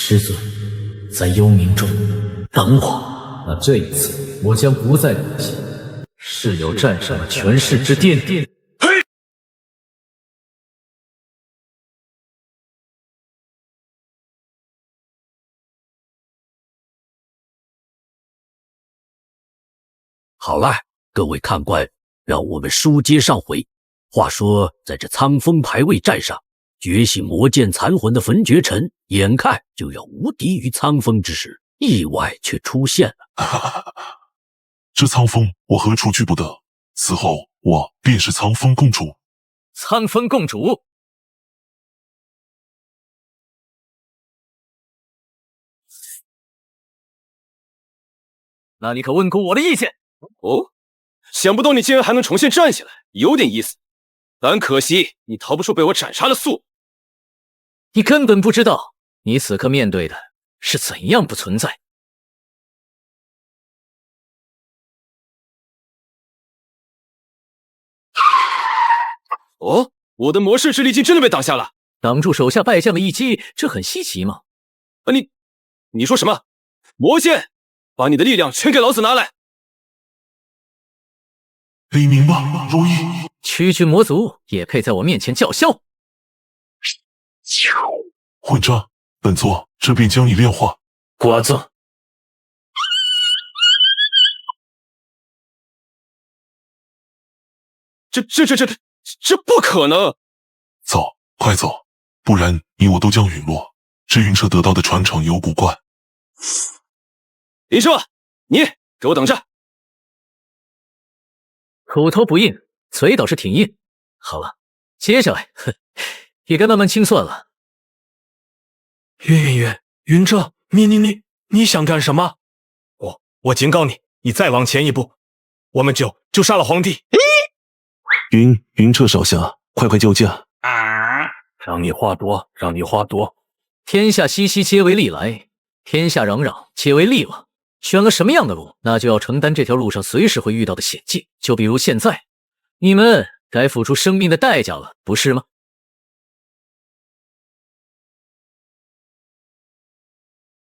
师尊，在幽冥中等我。那这一次，我将不再妥协。室友站上了权势之巅。嘿！好了，各位看官，让我们书接上回。话说，在这苍风牌位战上，觉醒魔剑残魂的焚绝尘，眼看就要无敌于苍风之时，意外却出现了。这苍风我何处去不得？此后我便是苍风共主。苍风共主？那你可问过我的意见？哦，想不到你竟然还能重新站起来，有点意思。但可惜你逃不出被我斩杀的速。你根本不知道，你此刻面对的是怎样不存在。哦，我的魔式之力竟真的被挡下了，挡住手下败将的一击，这很稀奇吗？你说什么？魔剑，把你的力量全给老子拿来！黎明吧，如意。区区魔族也配在我面前叫嚣？混账！本座这便将你炼化。瓜子。这不可能！走，快走，不然你我都将陨落。这云彻得到的传承有古怪。林彻，你给我等着！口头不硬，嘴倒是挺硬。好了，接下来，也该慢慢清算了。云彻，你想干什么？我警告你，你再往前一步，我们就杀了皇帝。云彻少侠，快救驾！让你话多。天下熙熙，皆为利来；天下攘攘，皆为利往。选了什么样的路，那就要承担这条路上随时会遇到的险境。就比如现在，你们该付出生命的代价了，不是吗？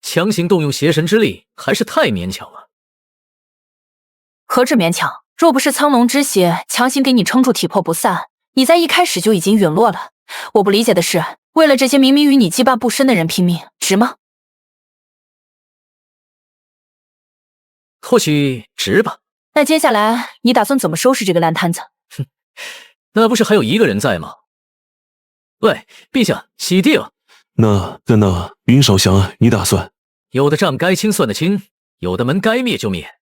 强行动用邪神之力，还是太勉强了。何止勉强？若不是苍龙之血强行给你撑住体魄不散，你在一开始就已经陨落了。我不理解的是，为了这些明明与你羁绊不深的人拼命，值吗？或许值吧。那接下来你打算怎么收拾这个烂摊子？那不是还有一个人在吗？喂，陛下，洗地了。那云少侠，你打算？有的账该清算的清，有的门该灭就灭。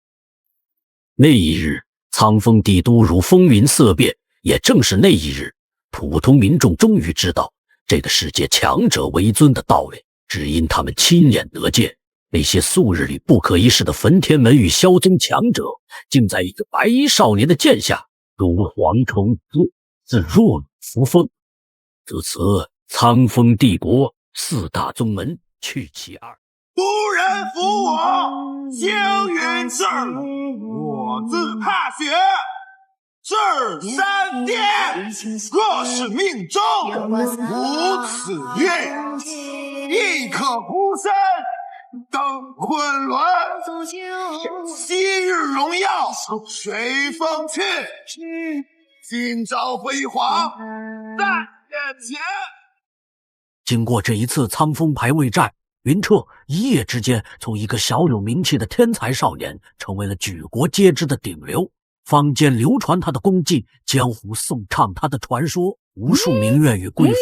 那一日，苍风帝都如风云色变，也正是那一日，普通民众终于知道这个世界强者为尊的道理，只因他们亲眼得见那些素日里不可一世的焚天门与萧宗强者，竟在一个白衣少年的剑下如蝗虫自若履扶风。自此，苍风帝国四大宗门去其二。夫人扶我，星云至，我自踏雪，至山巅。若是命中，无此运，亦可孤身登昆仑。昔日荣耀随风去，今朝辉煌在眼前。经过这一次苍风牌位战，云彻一夜之间从一个小有名气的天才少年，成为了举国皆知的顶流。坊间流传他的功绩，江湖颂唱他的传说，无数名媛与贵妇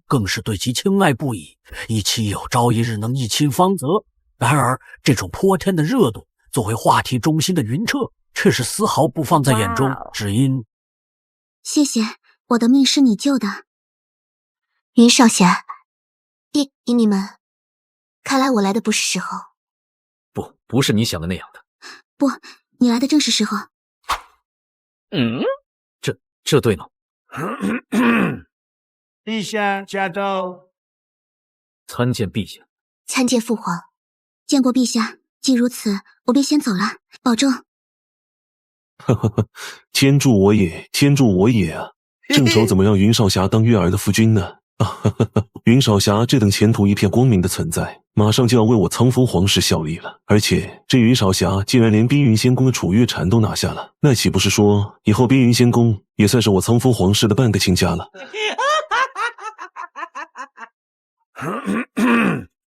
更是对其青睐不已，以期有朝一日能一亲芳泽。然而，这种泼天的热度，作为话题中心的云彻却是丝毫不放在眼中，只因……谢谢，我的命是你救的，云少侠。你们，看来我来的不是时候。不是你想的那样的。不，你来的正是时候。这对吗？陛下驾到。参见陛下。参见父皇。见过陛下，既如此，我便先走了，保重。天助我也啊！正愁怎么让云少侠当月儿的夫君呢？云少侠这等前途一片光明的存在，马上就要为我苍风皇室效力了。而且这云少侠竟然连冰云仙宫的楚月禅都拿下了，那岂不是说以后冰云仙宫也算是我苍风皇室的半个亲家了？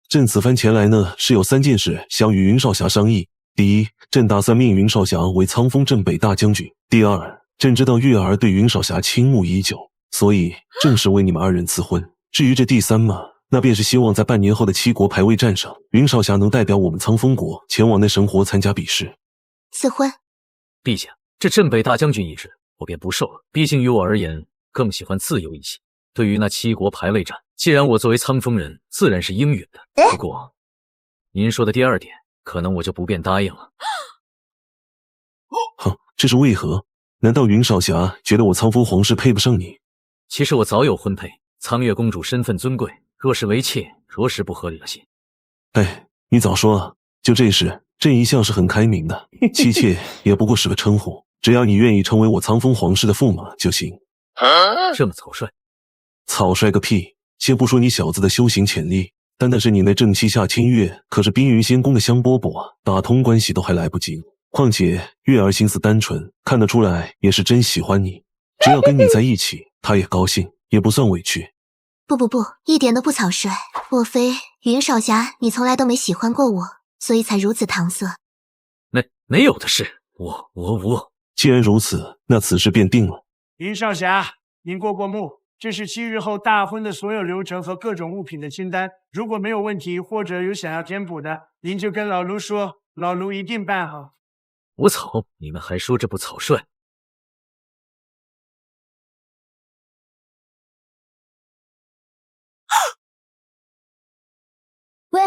朕此番前来呢，是有3件事想与云少侠商议。第一，朕打算命云少侠为苍风镇北大将军。第二，朕知道月儿对云少侠倾慕已久，所以正式为你们2人赐婚。至于这第3嘛，那便是希望在半年后的7国排位战上，云少侠能代表我们苍风国前往那神国参加比试。赐婚？陛下，这镇北大将军一职我便不受了，毕竟于我而言更喜欢自由一些。对于那7国排位战，既然我作为苍风人自然是应允的，不过您说的第2点可能我就不便答应了。哼，这是为何？难道云少侠觉得我苍风皇室配不上你？其实我早有婚配，苍月公主身份尊贵，若是为妾，着实不合理了些。哎，你早说啊！就这事，朕一向是很开明的，妻妾也不过是个称呼，只要你愿意成为我苍风皇室的驸马就行。这么草率？草率个屁！先不说你小子的修行潜力，单是你那正妻夏清月可是冰云仙宫的香饽饽啊，打通关系都还来不及。况且月儿心思单纯，看得出来也是真喜欢你，只要跟你在一起，她也高兴，也不算委屈。不，一点都不草率。莫非云少侠你从来都没喜欢过我，所以才如此搪塞？没有的事，我。既然如此，那此事便定了。云少侠，您过目，这是7日后大婚的所有流程和各种物品的清单。如果没有问题，或者有想要填补的，您就跟老卢说，老卢一定办好。我草，你们还说这不草率？喂，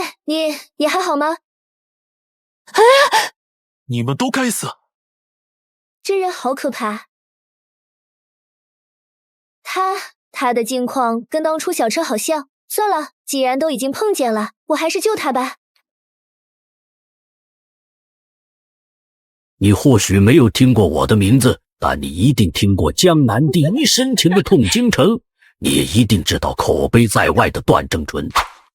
你还好吗？啊！你们都该死！这人好可怕。他的境况跟当初小车好像。算了，既然都已经碰见了，我还是救他吧。你或许没有听过我的名字，但你一定听过江南第一深情的痛京城，你也一定知道口碑在外的段正淳。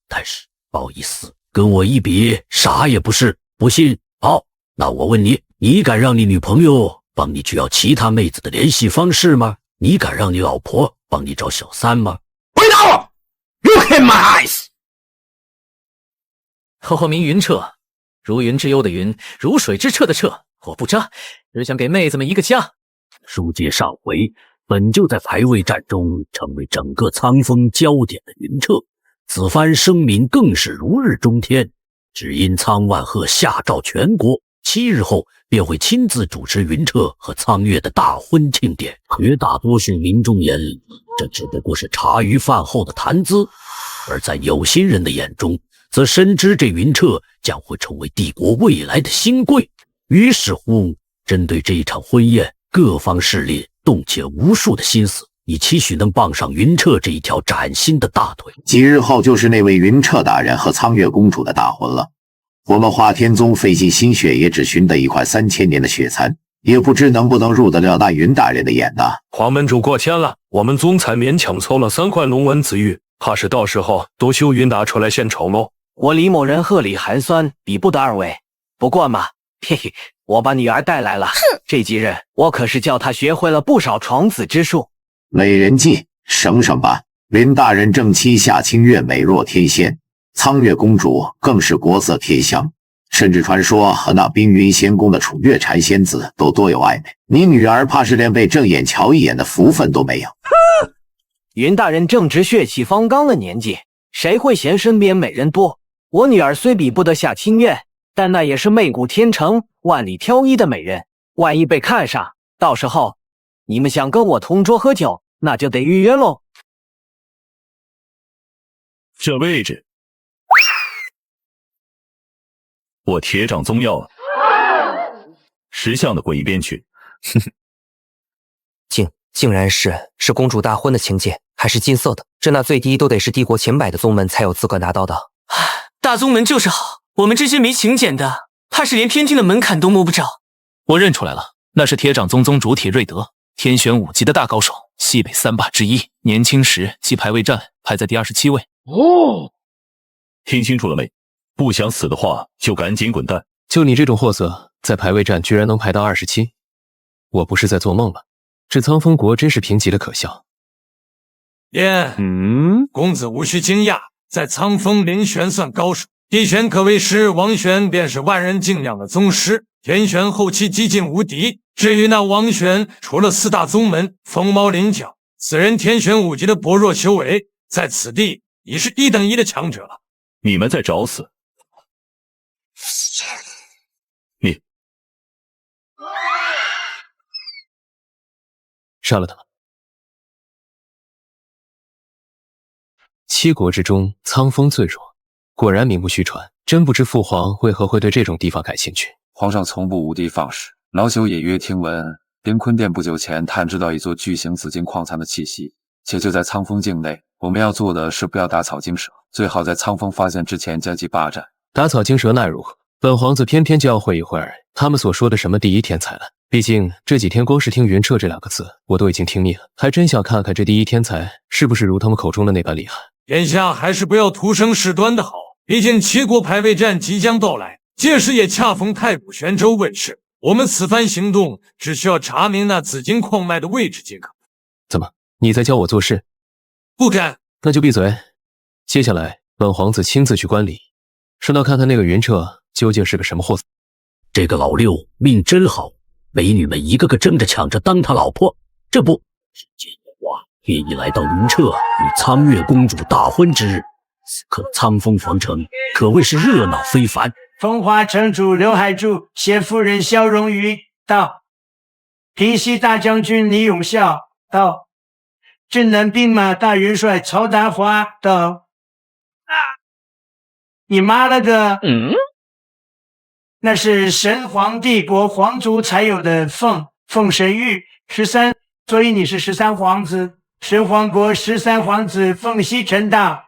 但是不好意思，跟我一比，啥也不是。不信？好，那我问你，你敢让你女朋友帮你去要其他妹子的联系方式吗？你敢让你老婆帮你找小三吗？回答我 ！Look in my eyes。浩浩名云彻，如云之幽的云，如水之澈的澈。我不渣，只想给妹子们一个家。书接上回，本就在排位战中成为整个苍风焦点的云彻，此番声名更是如日中天。只因苍万鹤下诏全国，7日后便会亲自主持云彻和苍月的大婚庆典。绝大多数民众眼里，这只不过是茶余饭后的谈资，而在有心人的眼中，则深知这云彻将会成为帝国未来的新贵。于是乎，针对这一场婚宴，各方势力动起了无数的心思，以期许能傍上云彻这一条崭新的大腿。几日后就是那位云彻大人和苍月公主的大婚了。我们华天宗费尽心血，也只寻得一块3000年的血蚕，也不知能不能入得了那云大人的眼呢？黄门主过谦了，我们宗才勉强凑了3块龙纹紫玉，怕是到时候都修云达出来献丑喽。我李某人鹤里寒酸，比不得2位。不过嘛，嘿嘿，我把女儿带来了。这几日我可是叫她学会了不少床子之术。美人计，省省吧。林大人正妻夏清月美若天仙，苍月公主更是国色天香，甚至传说和那冰云仙宫的楚月禅仙子都多有暧昧。你女儿怕是连被正眼瞧一眼的福分都没有。云大人正值血气方刚的年纪，谁会嫌身边美人多？我女儿虽比不得夏清月，但那也是媚骨天成、万里挑一的美人。万一被看上，到时候你们想跟我同桌喝酒，那就得预约喽。这位置，我铁掌宗要了。识相的滚一边去！哼哼，竟然是公主大婚的请柬，还是金色的，这那最低都得是帝国前100的宗门才有资格拿到的。大宗门就是好，我们这些没请柬的，怕是连天境的门槛都摸不着。我认出来了，那是铁掌宗宗主铁瑞德，天选5级的大高手，西北3霸之一。年轻时系排位战排在第27位，哦，听清楚了没？不想死的话，就赶紧滚蛋！就你这种货色，在排位战居然能排到27，我不是在做梦吧？这苍风国真是贫瘠的可笑。公子无需惊讶，在苍风林玄算高手，地玄可谓师，王玄便是万人敬仰的宗师。天玄后期几近无敌，至于那王玄，除了4大宗门凤毛麟角，此人天玄5级的薄弱修为，在此地已是1等1的强者了。你们在找死！你杀了他！7国之中，苍风最弱，果然名不虚传。真不知父皇为何会对这种地方感兴趣。皇上从不无的放矢，老朽也约听闻，边坤殿不久前探知到一座巨型紫金矿藏的气息，且就在苍风境内。我们要做的是不要打草惊蛇，最好在苍风发现之前将其霸占。打草惊蛇那如何？本皇子偏偏就要会一会儿他们所说的什么第一天才了。毕竟这几天光是听云彻这2个字，我都已经听腻了，还真想看看这第一天才是不是如他们口中的那般厉害。眼下还是不要徒生事端的好，毕竟7国排位战即将到来，届时也恰逢太古玄州问世。我们此番行动只需要查明那紫金矿脉的位置即可。怎么，你在教我做事？不敢。那就闭嘴。接下来本皇子亲自去观礼，顺道看看那个云彻究竟是个什么货色。这个老六命真好，美女们一个个争着抢着当他老婆。这不，只见的话愿意来到云彻与苍月公主大婚之日，此刻苍风皇城可谓是热闹非凡。风华城主刘海柱、谢夫人萧荣瑜到，平西大将军李永孝到，镇南兵马大元帅曹达华到。你妈了个！那是神皇帝国皇族才有的凤神玉13，所以你是13皇子。神皇国13皇子凤西城到。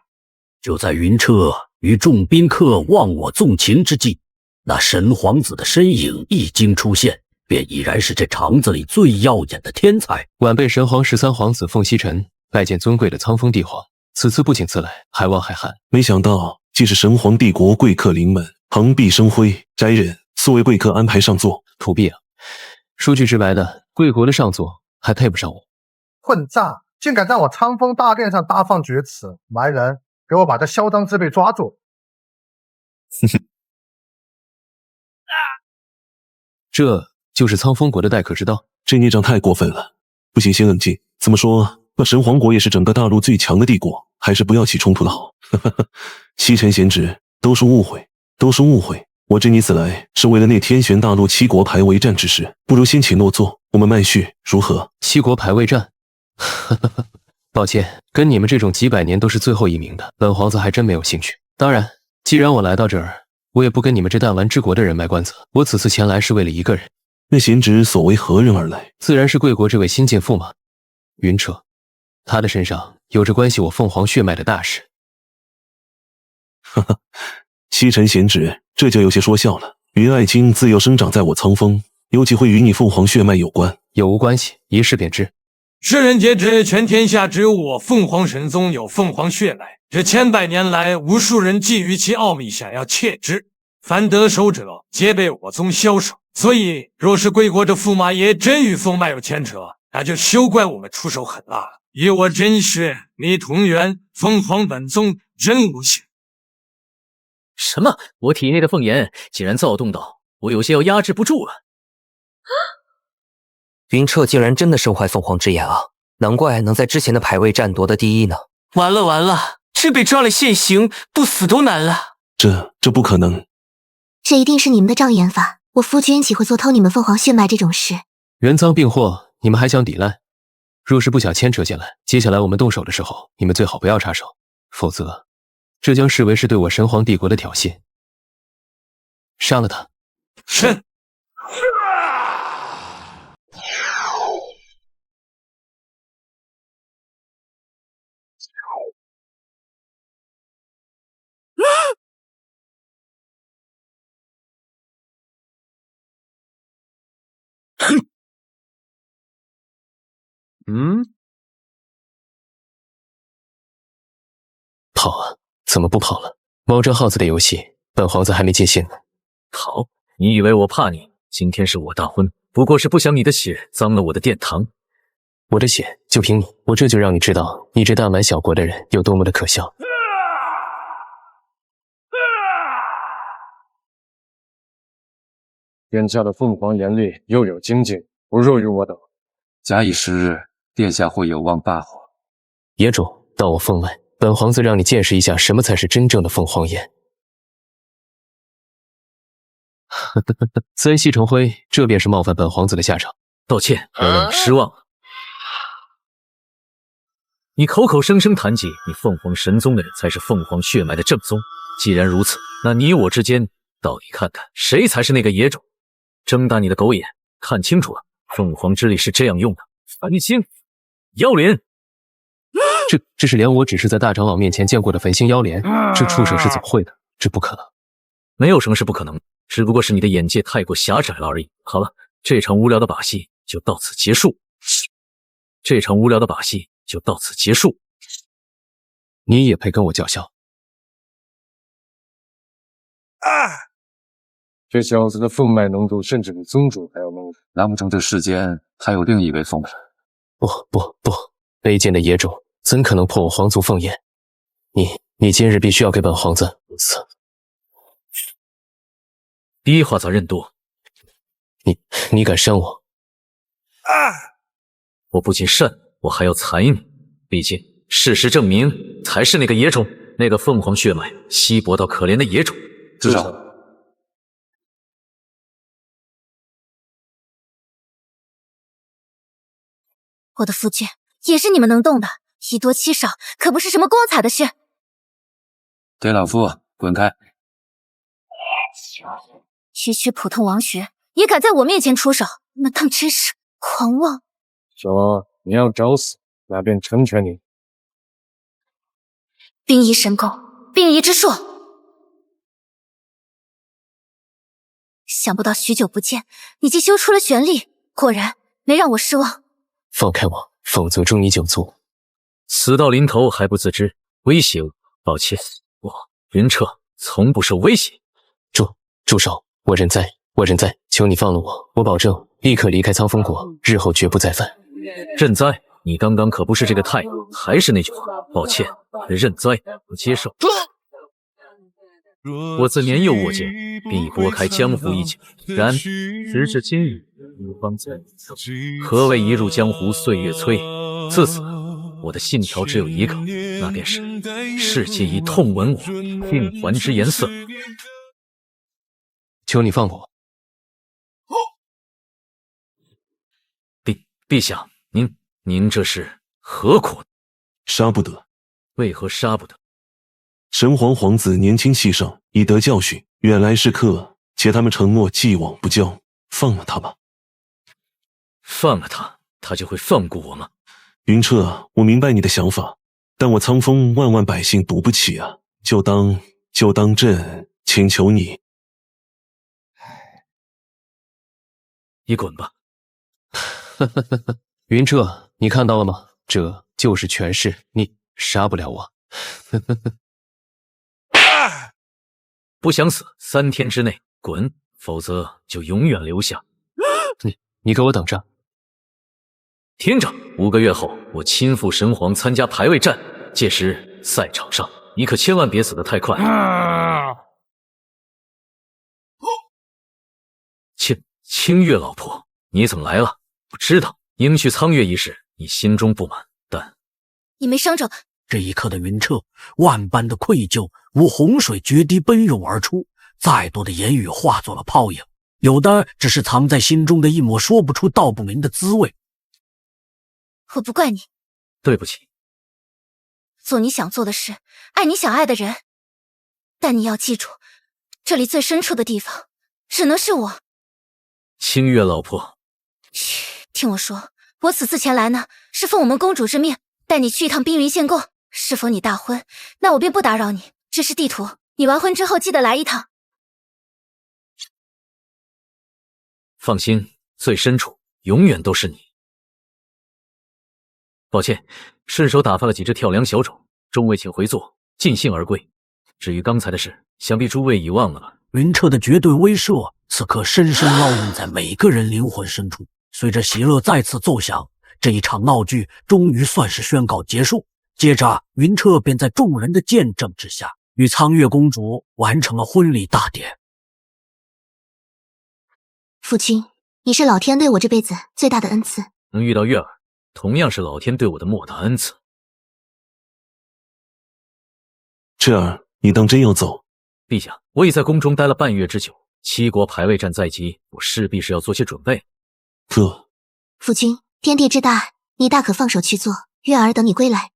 就在云彻与众宾客忘我纵情之际，那神皇子的身影一经出现，便已然是这场子里最耀眼的天才。晚辈神皇13皇子凤西尘拜见尊贵的苍风帝皇，此次不请自来，还望海涵。没想到既是神皇帝国贵客临门，蓬荜生辉，斋人速为贵客安排上座。土婢啊，说句直白的，贵国的上座还配不上我。混账，竟敢在我苍风大殿上大放厥词！来人，给我把这嚣张之辈抓住！这就是苍风国的待客之道。这孽障太过分了，不行，先冷静。怎么说，那神皇国也是整个大陆最强的帝国，还是不要起冲突的好。西尘贤侄，都是误会，都是误会。我知你此来是为了那天玄大陆7国排位战之事，不如先请落座，我们慢叙，如何？7国排位战？抱歉，跟你们这种几百年都是最后一名的，本皇子还真没有兴趣。当然，既然我来到这儿，我也不跟你们这弹丸之国的人卖关子。我此次前来是为了一个人。那贤侄所为何人而来？自然是贵国这位新晋驸马云彻，他的身上有着关系我凤凰血脉的大事。哈哈，西尘贤侄，这就有些说笑了。云爱卿自幼生长在我苍风，尤其会与你凤凰血脉有关？有无关系，一试便知。世人皆知，全天下只有我凤凰神宗有凤凰血脉。这千百年来，无数人觊觎其奥秘，想要窃之，凡得手者，皆被我宗枭首。所以，若是贵国这驸马爷真与凤脉有牵扯，那就休怪我们出手狠辣了。以我真血，你同源，凤凰本宗真无幸。什么？我体内的凤炎竟然躁动到我有些要压制不住了。云彻竟然真的身怀凤凰之眼啊！难怪能在之前的排位战夺得第一呢。完了完了，这被抓了现行，不死都难了。这不可能，这一定是你们的障眼法。我夫君岂会做偷你们凤凰血脉这种事？原赃并获，你们还想抵赖？若是不想牵扯进来，接下来我们动手的时候，你们最好不要插手，否则这将视为是对我神皇帝国的挑衅。杀了他！是。好啊，怎么不跑了？猫抓耗子的游戏，本皇子还没尽兴呢。好，你以为我怕你？今天是我大婚，不过是不想你的血脏了我的殿堂。我的血就凭你，我这就让你知道，你这大蛮小国的人有多么的可笑。眼下的凤凰眼里又有精进，不弱于我等。假以时日，殿下会有望大火。野种，到我凤外，本皇子让你见识一下什么才是真正的凤凰眼。自然系成灰，这便是冒犯本皇子的下场。道歉，要让你失望了。你口口声声谈及你凤凰神宗的人才是凤凰血脉的正宗，既然如此，那你我之间到底看看谁才是那个野种？睁大你的狗眼，看清楚了，凤凰之力是这样用的。繁星妖莲，这是连我只是在大长老面前见过的焚星妖莲，这畜生是怎么会的？这不可能。没有什么是不可能，只不过是你的眼界太过狭窄了而已。好了，这场无聊的把戏就到此结束。你也配跟我叫嚣？这小子的凤脉浓度甚至比宗主还要浓。难不成这世间还有另一位凤神？不，卑贱的野种，怎可能破我皇族凤眼？你今日必须要给本皇子死！逼话咋认多？你敢扇我？我不仅扇，我还要踩你。毕竟事实证明，才是那个野种，那个凤凰血脉稀薄到可怜的野种。至少我的夫君也是你们能动的，以多欺少可不是什么光彩的事。给老夫滚开！区区普通王爵也敢在我面前出手，那当真是狂妄。说你要找死，那便成全你。冰夷神功，冰夷之术。想不到许久不见，你竟修出了玄力，果然没让我失望。放开我，否则诛你九族！死到临头还不自知，威胁我。抱歉，我云彻从不受威胁。住手！我认栽，求你放了我，我保证立刻离开苍风国，日后绝不再犯。认栽？你刚刚可不是这个态度。还是那句话，抱歉，认栽，不接受。我自年幼握剑，便已拨开江湖一角，然时至今日，吾方才何谓一入江湖岁月催？自此，我的信条只有一个，那便是世界以痛吻我，并还之颜色。求你放我！陛下，您这是何苦？杀不得。为何杀不得？神皇皇子年轻气盛，已得教训，远来是客，且他们承诺既往不咎，放了他吧。放了他，他就会放过我吗？云彻，我明白你的想法，但我苍风万万百姓赌不起啊！就当朕请求你。你滚吧！云彻，你看到了吗？这就是权势，你杀不了我。不想死，3天之内滚，否则就永远留下。你给我等着！听着，5个月后我亲赴神皇参加排位战，届时赛场上你可千万别死得太快。清月老婆，你怎么来了？我知道迎娶苍月一事，你心中不满，但你没伤着吧？这一刻的云彻，万般的愧疚如洪水决堤奔涌而出，再多的言语化作了泡影，有的只是藏在心中的一抹说不出道不明的滋味。我不怪你，对不起。做你想做的事，爱你想爱的人，但你要记住，这里最深处的地方，只能是我。清月老婆，听我说，我此次前来呢，是奉我们公主之命，带你去一趟冰云仙宫。是否你大婚，那我便不打扰你，只是地图，你完婚之后记得来一趟。放心，最深处永远都是你。抱歉，顺手打发了几只跳梁小种，众位请回座，尽兴而归。至于刚才的事，想必诸位已忘了吧？云彻的绝对威慑，此刻深深烙印在每个人灵魂深处。随着喜乐再次奏响，这一场闹剧终于算是宣告结束。接着，云彻便在众人的见证之下，与苍月公主完成了婚礼大典。父亲，你是老天对我这辈子最大的恩赐。能遇到月儿，同样是老天对我的莫大恩赐。彻儿，你当真要走？陛下，我已在宫中待了半月之久，7国排位战在即，我势必是要做些准备。父君，天地之大，你大可放手去做。月儿等你归来。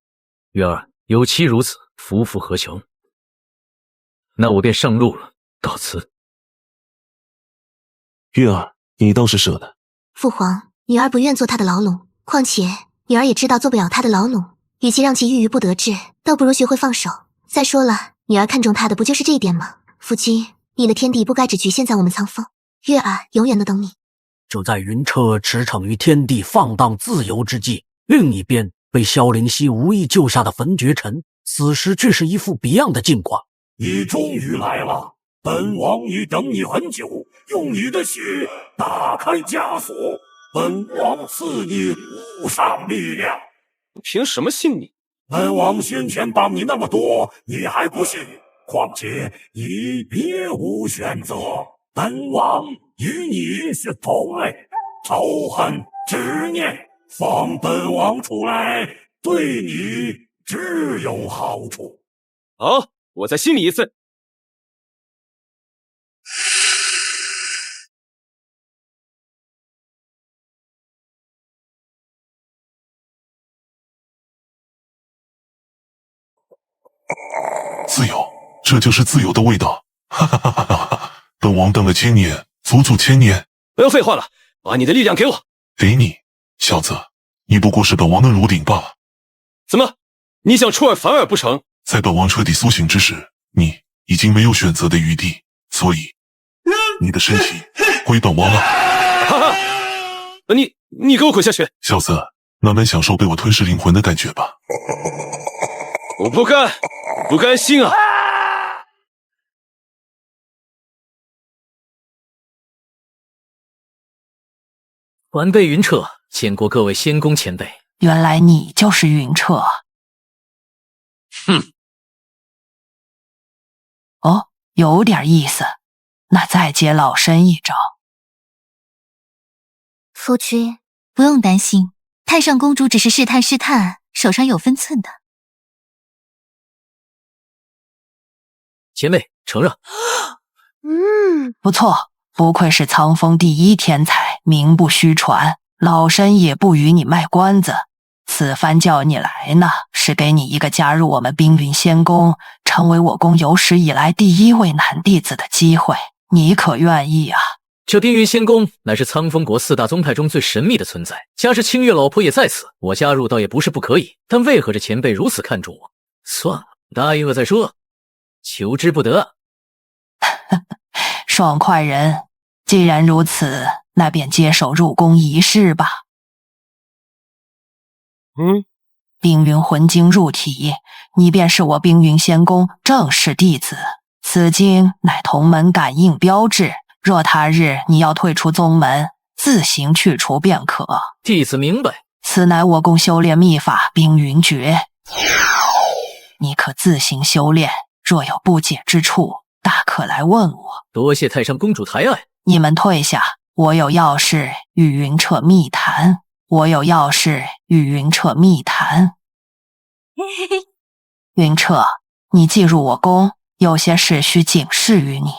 月儿，有妻如此，夫复何求？那我便上路了，告辞。月儿，你倒是舍得。父皇，女儿不愿做他的牢笼，况且女儿也知道做不了他的牢笼，与其让其郁郁不得志，倒不如学会放手。再说了，女儿看中他的不就是这一点吗？父君，你的天地不该只局限在我们苍风，月儿永远都等你。就在云彻驰骋于天地放荡自由之际，另一边被萧灵溪无意救下的焚绝尘，此时却是一副别样的境况。你终于来了，本王已等你很久，用你的血打开枷锁，本王赐你无上力量。凭什么信你？本王先前帮你那么多，你还不信？况且你别无选择，本王与你是同类，仇恨执念放本王出来，对你只有好处。好，我再信你一次。自由，这就是自由的味道。哈哈哈哈哈！本王等了1000年，足足1000年。不要废话了，把你的力量给我。给你，小子，你不过是本王的儒鼎罢了。怎么，你想出尔反尔不成？在本王彻底苏醒之时，你已经没有选择的余地，所以你的身体归本王了。哈哈，你给我滚下去！小子，慢慢享受被我吞噬灵魂的感觉吧。我不甘，不甘心啊！晚辈云彻见过各位仙公前辈。原来你就是云彻。哼。哦，有点意思。那再接老身一招。夫君，不用担心，太上公主只是试探，手上有分寸的。前辈，承让。不错，不愧是苍风第一天才，名不虚传。老身也不与你卖关子，此番叫你来呢，是给你一个加入我们冰云仙宫，成为我宫有史以来第1位男弟子的机会，你可愿意啊？这冰云仙宫乃是苍风国4大宗派中最神秘的存在，加之清月老婆也在此，我加入倒也不是不可以。但为何这前辈如此看重我？算了，答应了再说，求之不得。爽快人，既然如此，那便接手入宫仪式吧。冰云魂经入体，你便是我冰云仙宫正式弟子。此经乃同门感应标志，若他日你要退出宗门，自行去除便可。弟子明白。此乃我宫修炼秘法冰云诀，你可自行修炼，若有不解之处，大可来问我。多谢太上公主抬爱。你们退下，我有要事与云彻密谈。云彻，你既入我宫，有些事需警示于你。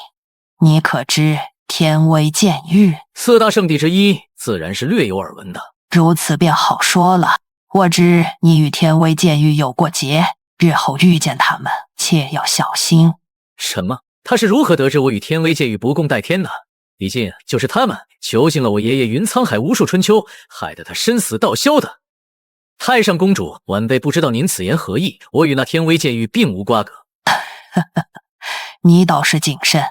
你可知天威剑域4大圣地之一，自然是略有耳闻的。如此便好说了。我知你与天威剑域有过节，日后遇见他们，切要小心。什么？他是如何得知我与天威剑域不共戴天的？毕竟就是他们囚禁了我爷爷云沧海无数春秋，害得他身死道消的。太上公主，晚辈不知道您此言何意，我与那天威剑域并无瓜葛。你倒是谨慎，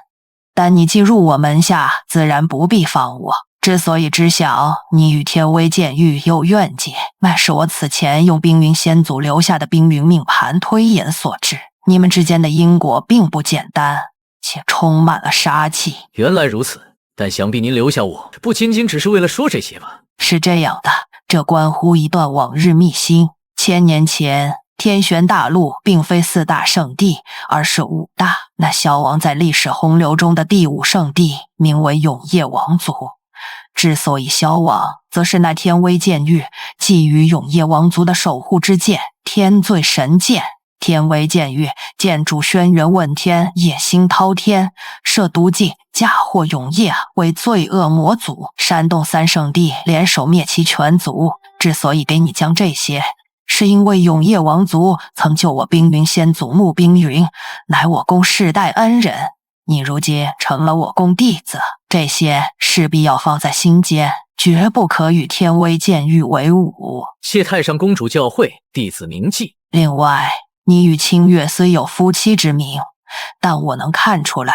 但你既入我门下，自然不必防我。之所以知晓你与天威剑域有怨结，乃是我此前用冰云仙祖留下的冰云命盘推演所致。你们之间的因果并不简单，且充满了杀气。原来如此，但想必您留下我，不仅仅只是为了说这些吧？是这样的，这关乎一段往日秘辛。千年前，天玄大陆并非4大圣地，而是5大。那消亡在历史洪流中的第5圣地，名为永夜王族。之所以消亡，则是那天威剑狱觊觎永夜王族的守护之剑天罪神剑。天威剑狱剑主轩辕问天，野心滔天，设毒计嫁祸永夜为罪恶魔族。山洞3圣地联手灭其全族。之所以给你讲这些，是因为永夜王族曾救我冰云先祖穆冰云，乃我公世代恩人。你如今成了我公弟子，这些势必要放在心间，绝不可与天威剑狱为伍。谢太上公主教诲，弟子铭记。另外，你与清月虽有夫妻之名，但我能看出来，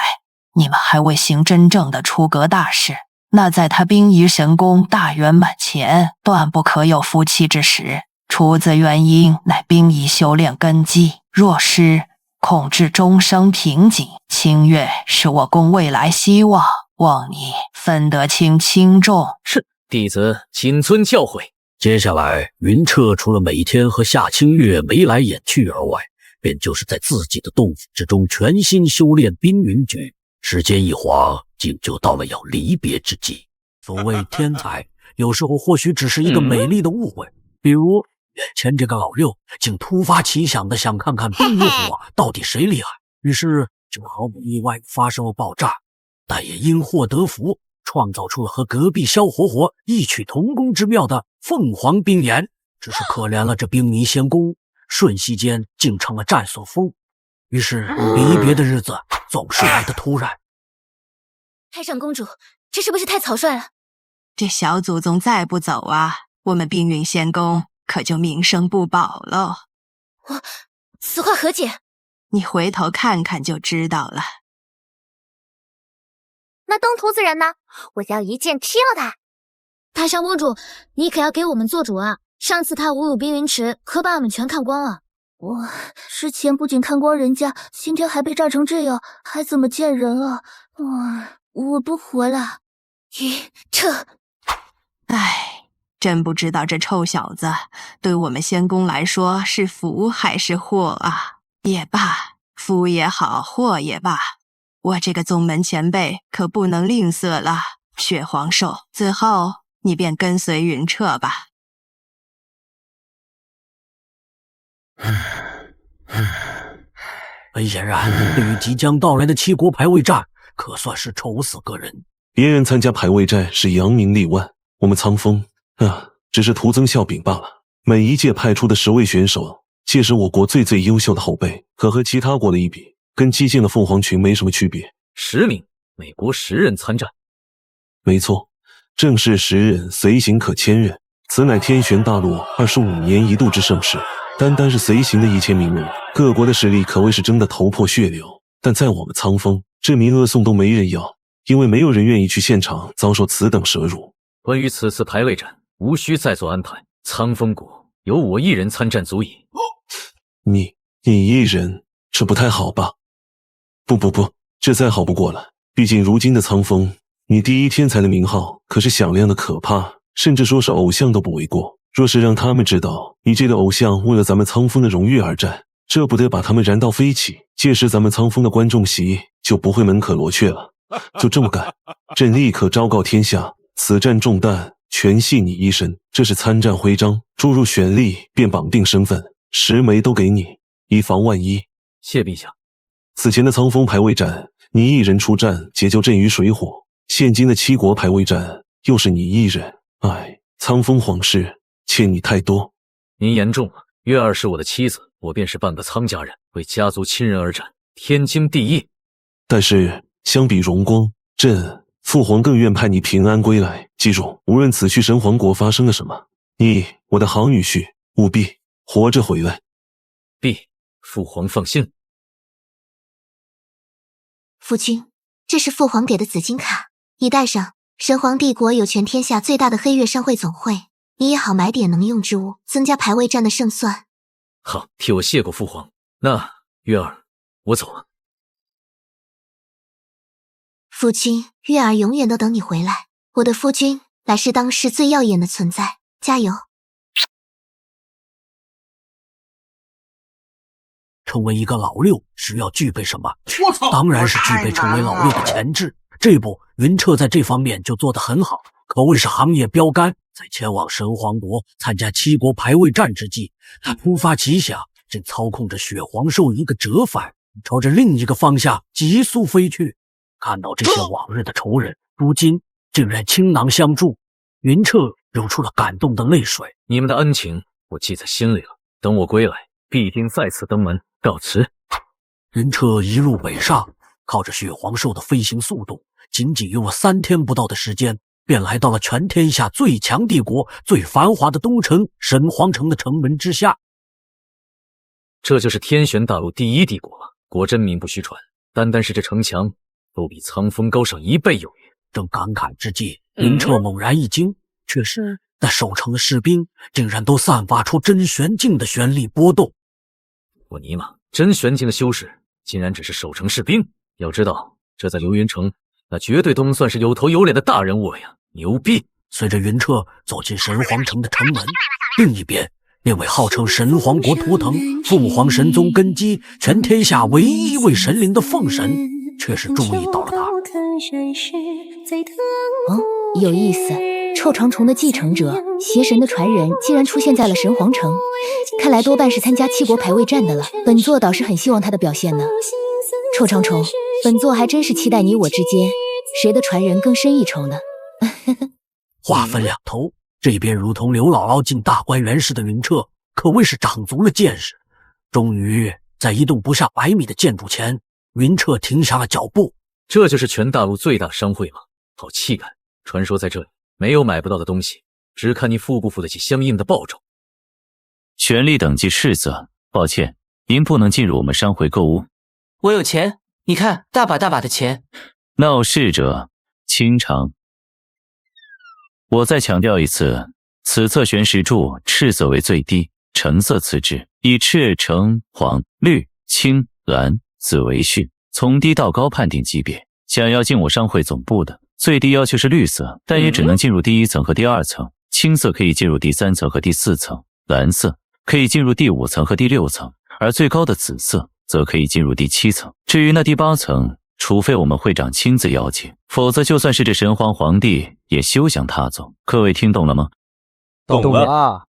你们还未行真正的出阁大事。那在他冰夷神功大圆满前，断不可有夫妻之实。出自原因乃冰夷修炼根基，若失，恐致终生瓶颈。清月是我公未来希望，望你分得清轻重。是，弟子谨遵教诲。接下来，云彻除了每天和夏清月眉来眼去而外，便就是在自己的洞府之中全心修炼冰云诀。时间一晃，竟就到了要离别之际。所谓天才，有时候或许只是一个美丽的误会，比如眼前这个老六竟突发奇想的想看看冰与火到底谁厉害，于是就毫不意外发生了爆炸，但也因祸得福，创造出了和隔壁萧活活异曲同工之妙的凤凰冰岩。只是可怜了这冰泥仙宫，瞬息间竟成了战所封。于是离别的日子总是来得突然。太上公主，这是不是太草率了？这小祖宗再不走啊，我们冰云仙宫可就名声不保喽。此话何解？你回头看看就知道了。那东图子人呢？我要一剑踢了他！太上公主，你可要给我们做主啊！上次他侮辱冰云池，可把我们全看光了。我之前不仅看光人家，今天还被炸成这样，还怎么见人啊？我不活了！云彻，唉，真不知道这臭小子对我们仙宫来说是福还是祸啊！也罢，福也好，祸也罢，我这个宗门前辈可不能吝啬了。血皇兽，此后你便跟随云彻吧。很显然，对于即将到来的7国排位战，可算是愁死个人。别人参加排位战是扬名立万，我们苍风只是徒增笑柄罢了。每一届派出的10位选手，皆是我国最优秀的后辈，可和其他国的一比，跟激进的凤凰群没什么区别。10名，每国10人参战。没错，正是10人，随行可千人。此乃天玄大陆25年一度之盛事。单单是随行的1000名人，各国的实力可谓是争得头破血流。但在我们苍风，这名恶送都没人要，因为没有人愿意去现场遭受此等蛇辱。关于此次排位战，无需再做安排。苍风谷由我一人参战足矣。你一人，这不太好吧？不，这再好不过了。毕竟如今的苍风，你第一天才的名号可是响亮的可怕，甚至说是偶像都不为过。若是让他们知道你这个偶像为了咱们苍风的荣誉而战，这不得把他们燃到飞起，届时咱们苍风的观众席就不会门可罗雀了。就这么干，朕立刻昭告天下，此战重担全系你一身。这是参战徽章，注入选力便绑定身份，10枚都给你，以防万一。谢陛下。此前的苍风排位战，你一人出战解救阵于水火，现今的7国排位战又是你一人。苍风皇室欠你太多。您言重了，月儿是我的妻子，我便是半个苍家人，为家族亲人而战，天经地义。但是相比荣光，朕父皇更愿派你平安归来。记住，无论此去神皇国发生了什么，你我的好女婿务必活着回来。父皇放心。父亲，这是父皇给的紫金卡，你带上。神皇帝国有全天下最大的黑月商会总会，你也好买点能用之物，增加排位战的胜算。好，替我谢过父皇。那月儿，我走了。夫君，月儿永远都等你回来。我的夫君，来世当世最耀眼的存在，加油！成为一个老六需要具备什么？我操！当然是具备成为老六的潜质。这不，云彻在这方面就做得很好，可谓是行业标杆。在前往神皇国参加7国排位战之际，他突发奇想，正操控着血皇兽一个折返，朝着另一个方向急速飞去。看到这些往日的仇人，如今竟然倾囊相助，云彻流出了感动的泪水。你们的恩情我记在心里了，等我归来，必定再次登门告辞。云彻一路北上，靠着血皇兽的飞行速度，仅仅用了3天不到的时间，便来到了全天下最强帝国、最繁华的东城神皇城的城门之下。这就是天玄大陆第1帝国了，果真名不虚传。单单是这城墙，都比苍风高上1倍有余。正感慨之际，云彻猛然一惊，却是那守城的士兵竟然都散发出真玄境的玄力波动。我尼玛，真玄境的修士竟然只是守城士兵！要知道，这在流云城那绝对都能算是有头有脸的大人物了呀！牛逼！随着云彻走进神皇城的城门，另一边，那位号称神皇国图腾、凤凰神宗根基、全天下唯一一位神灵的凤神，却是注意到了他。有意思，臭长虫的继承者，邪神的传人，竟然出现在了神皇城，看来多半是参加7国排位战的了。本座倒是很希望他的表现呢。臭长虫，本座还真是期待你我之间谁的传人更深一筹呢。话分两头，这边如同刘姥姥进大观园似的云彻，可谓是长足了见识。终于在一栋不下100米的建筑前，云彻停下了脚步。这就是全大陆最大商会吗？好气概！传说在这里没有买不到的东西，只看你付不付得起相应的报酬。权力等级赤色，抱歉，您不能进入我们商会购物。我有钱，你看，大把大把的钱。闹事者清偿。我再强调一次，此册玄石柱赤色为最低，橙色次之，以赤、橙、黄、绿、青、蓝、紫为序，从低到高判定级别。想要进我商会总部的，最低要求是绿色，但也只能进入第1层和第2层；青色可以进入第3层和第4层；蓝色可以进入第5层和第6层，而最高的紫色则可以进入第7层。至于那第8层，除非我们会长亲自邀请，否则就算是这神皇皇帝也休想踏走。各位听懂了吗？懂了。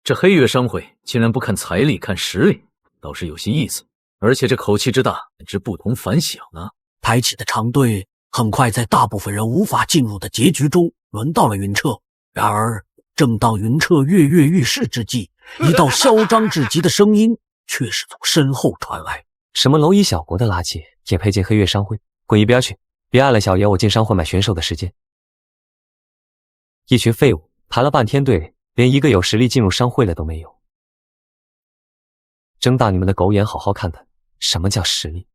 这黑月商会竟然不看财力看实力，倒是有些意思，而且这口气之大简直不同凡响啊！排起的长队很快在大部分人无法进入的结局中轮到了云彻。然而正当云彻跃跃欲试之际，一道嚣张至极的声音却是从身后传来：什么蝼蚁小国的垃圾也配进黑月商会？滚一边去！别碍了小爷我进商会买选手的时间。一群废物，排了半天队，连一个有实力进入商会的都没有。睁大你们的狗眼，好好看看什么叫实力。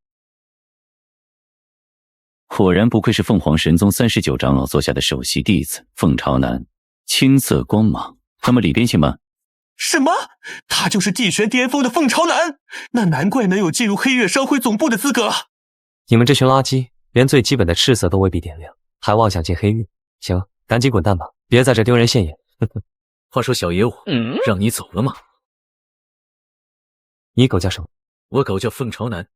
果然不愧是凤凰神宗39长老座下的首席弟子凤朝南，青色光芒。那么里边请吗？什么？他就是地玄巅峰的凤朝南？那难怪能有进入黑月商会总部的资格。你们这群垃圾，连最基本的赤色都未必点亮，还妄想进黑月？行，赶紧滚蛋吧，别在这丢人现眼。话说小爷我，让你走了吗？你狗叫什么？我狗叫凤朝南。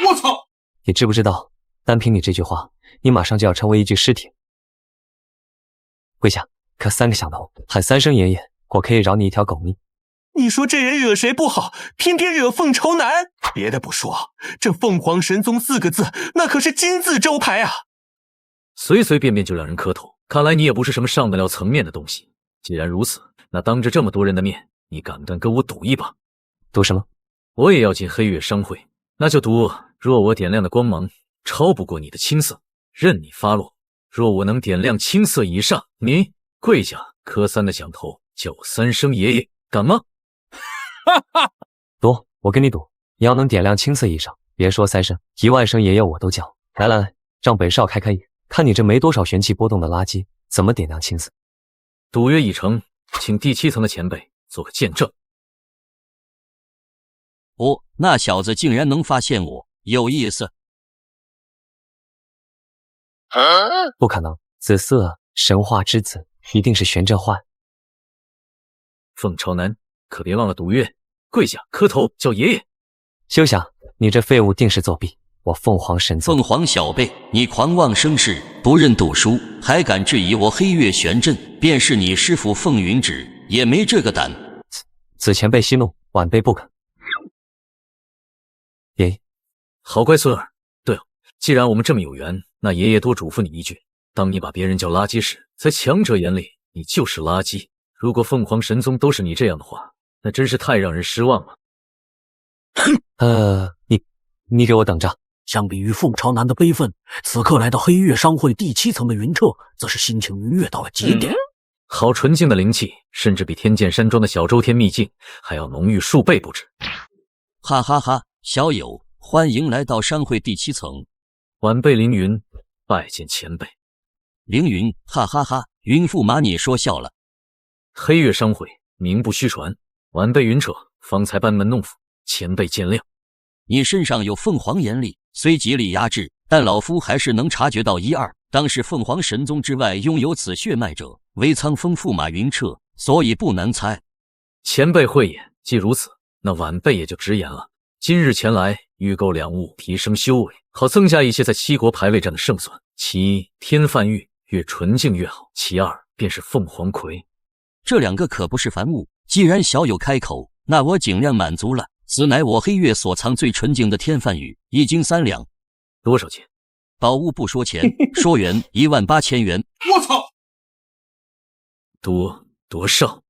我操！你知不知道，单凭你这句话，你马上就要成为一具尸体。跪下，磕3个响头，喊3声爷爷，我可以饶你一条狗命。你说这人惹谁不好，偏偏惹凤朝南？别的不说，这凤凰神宗4个字，那可是金字招牌啊！随随便便就让人磕头，看来你也不是什么上得了层面的东西。既然如此，那当着这么多人的面，你敢不敢跟我赌一把？赌什么？我也要进黑月商会，那就赌若我点亮的光芒超不过你的青色，任你发落；若我能点亮青色以上，你跪下磕3个响头，叫我3声爷爷，敢吗？赌，我跟你赌，你要能点亮青色以上，别说3声，1万声爷爷我都叫。来来来，让本少开眼，看你这没多少玄气波动的垃圾，怎么点亮青色？赌约已成，请第7层的前辈做个见证。哦，那小子竟然能发现我，有意思。不可能，紫色神话之子一定是玄振焕。凤朝南，可别忘了赌约，跪下磕头叫爷爷。休想！你这废物定是作弊！我凤凰神宗，凤凰小辈，你狂妄生事，不认赌输，还敢质疑我黑月玄阵？便是你师父凤云指也没这个胆。此前辈息怒，晚辈不肯。爷爷，好乖孙儿。对了，既然我们这么有缘，那爷爷多嘱咐你一句：当你把别人叫垃圾时，在强者眼里你就是垃圾。如果凤凰神宗都是你这样的话，那真是太让人失望了。你给我等着！相比于凤朝南的悲愤，此刻来到黑月商会第7层的云彻，则是心情愉悦到了极点。好纯净的灵气，甚至比天剑山庄的小周天秘境还要浓郁数倍不止。哈哈哈，小友，欢迎来到商会第7层。晚辈凌云，拜见前辈。凌云，哈哈哈，云驸马你说笑了。黑月商会名不虚传，晚辈云彻方才班门弄斧，前辈见谅。你身上有凤凰眼力，虽极力压制，但老夫还是能察觉到一二。当是凤凰神宗之外拥有此血脉者，为苍风驸马云彻，所以不难猜。前辈慧眼，既如此，那晚辈也就直言了。今日前来预购两物，提升修为，好增加一些在7国排位战的胜算。其一，天范玉，越纯净越好；其二，便是凤凰葵。这2个可不是凡物，既然小友开口，那我尽量满足了。此乃我黑月所藏最纯净的天范玉，1斤3两。多少钱？宝物不说钱，说元18000元。我操！多少？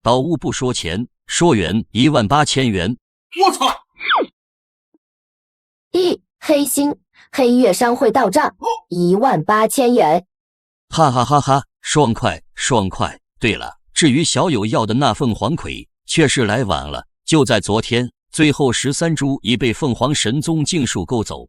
宝物不说钱，说元18000元。我操黑心黑月商会到账18000元。哈哈哈哈，爽快爽快。对了，至于小友要的那凤凰葵，却是来晚了。就在昨天，最后13株已被凤凰神宗尽数勾走。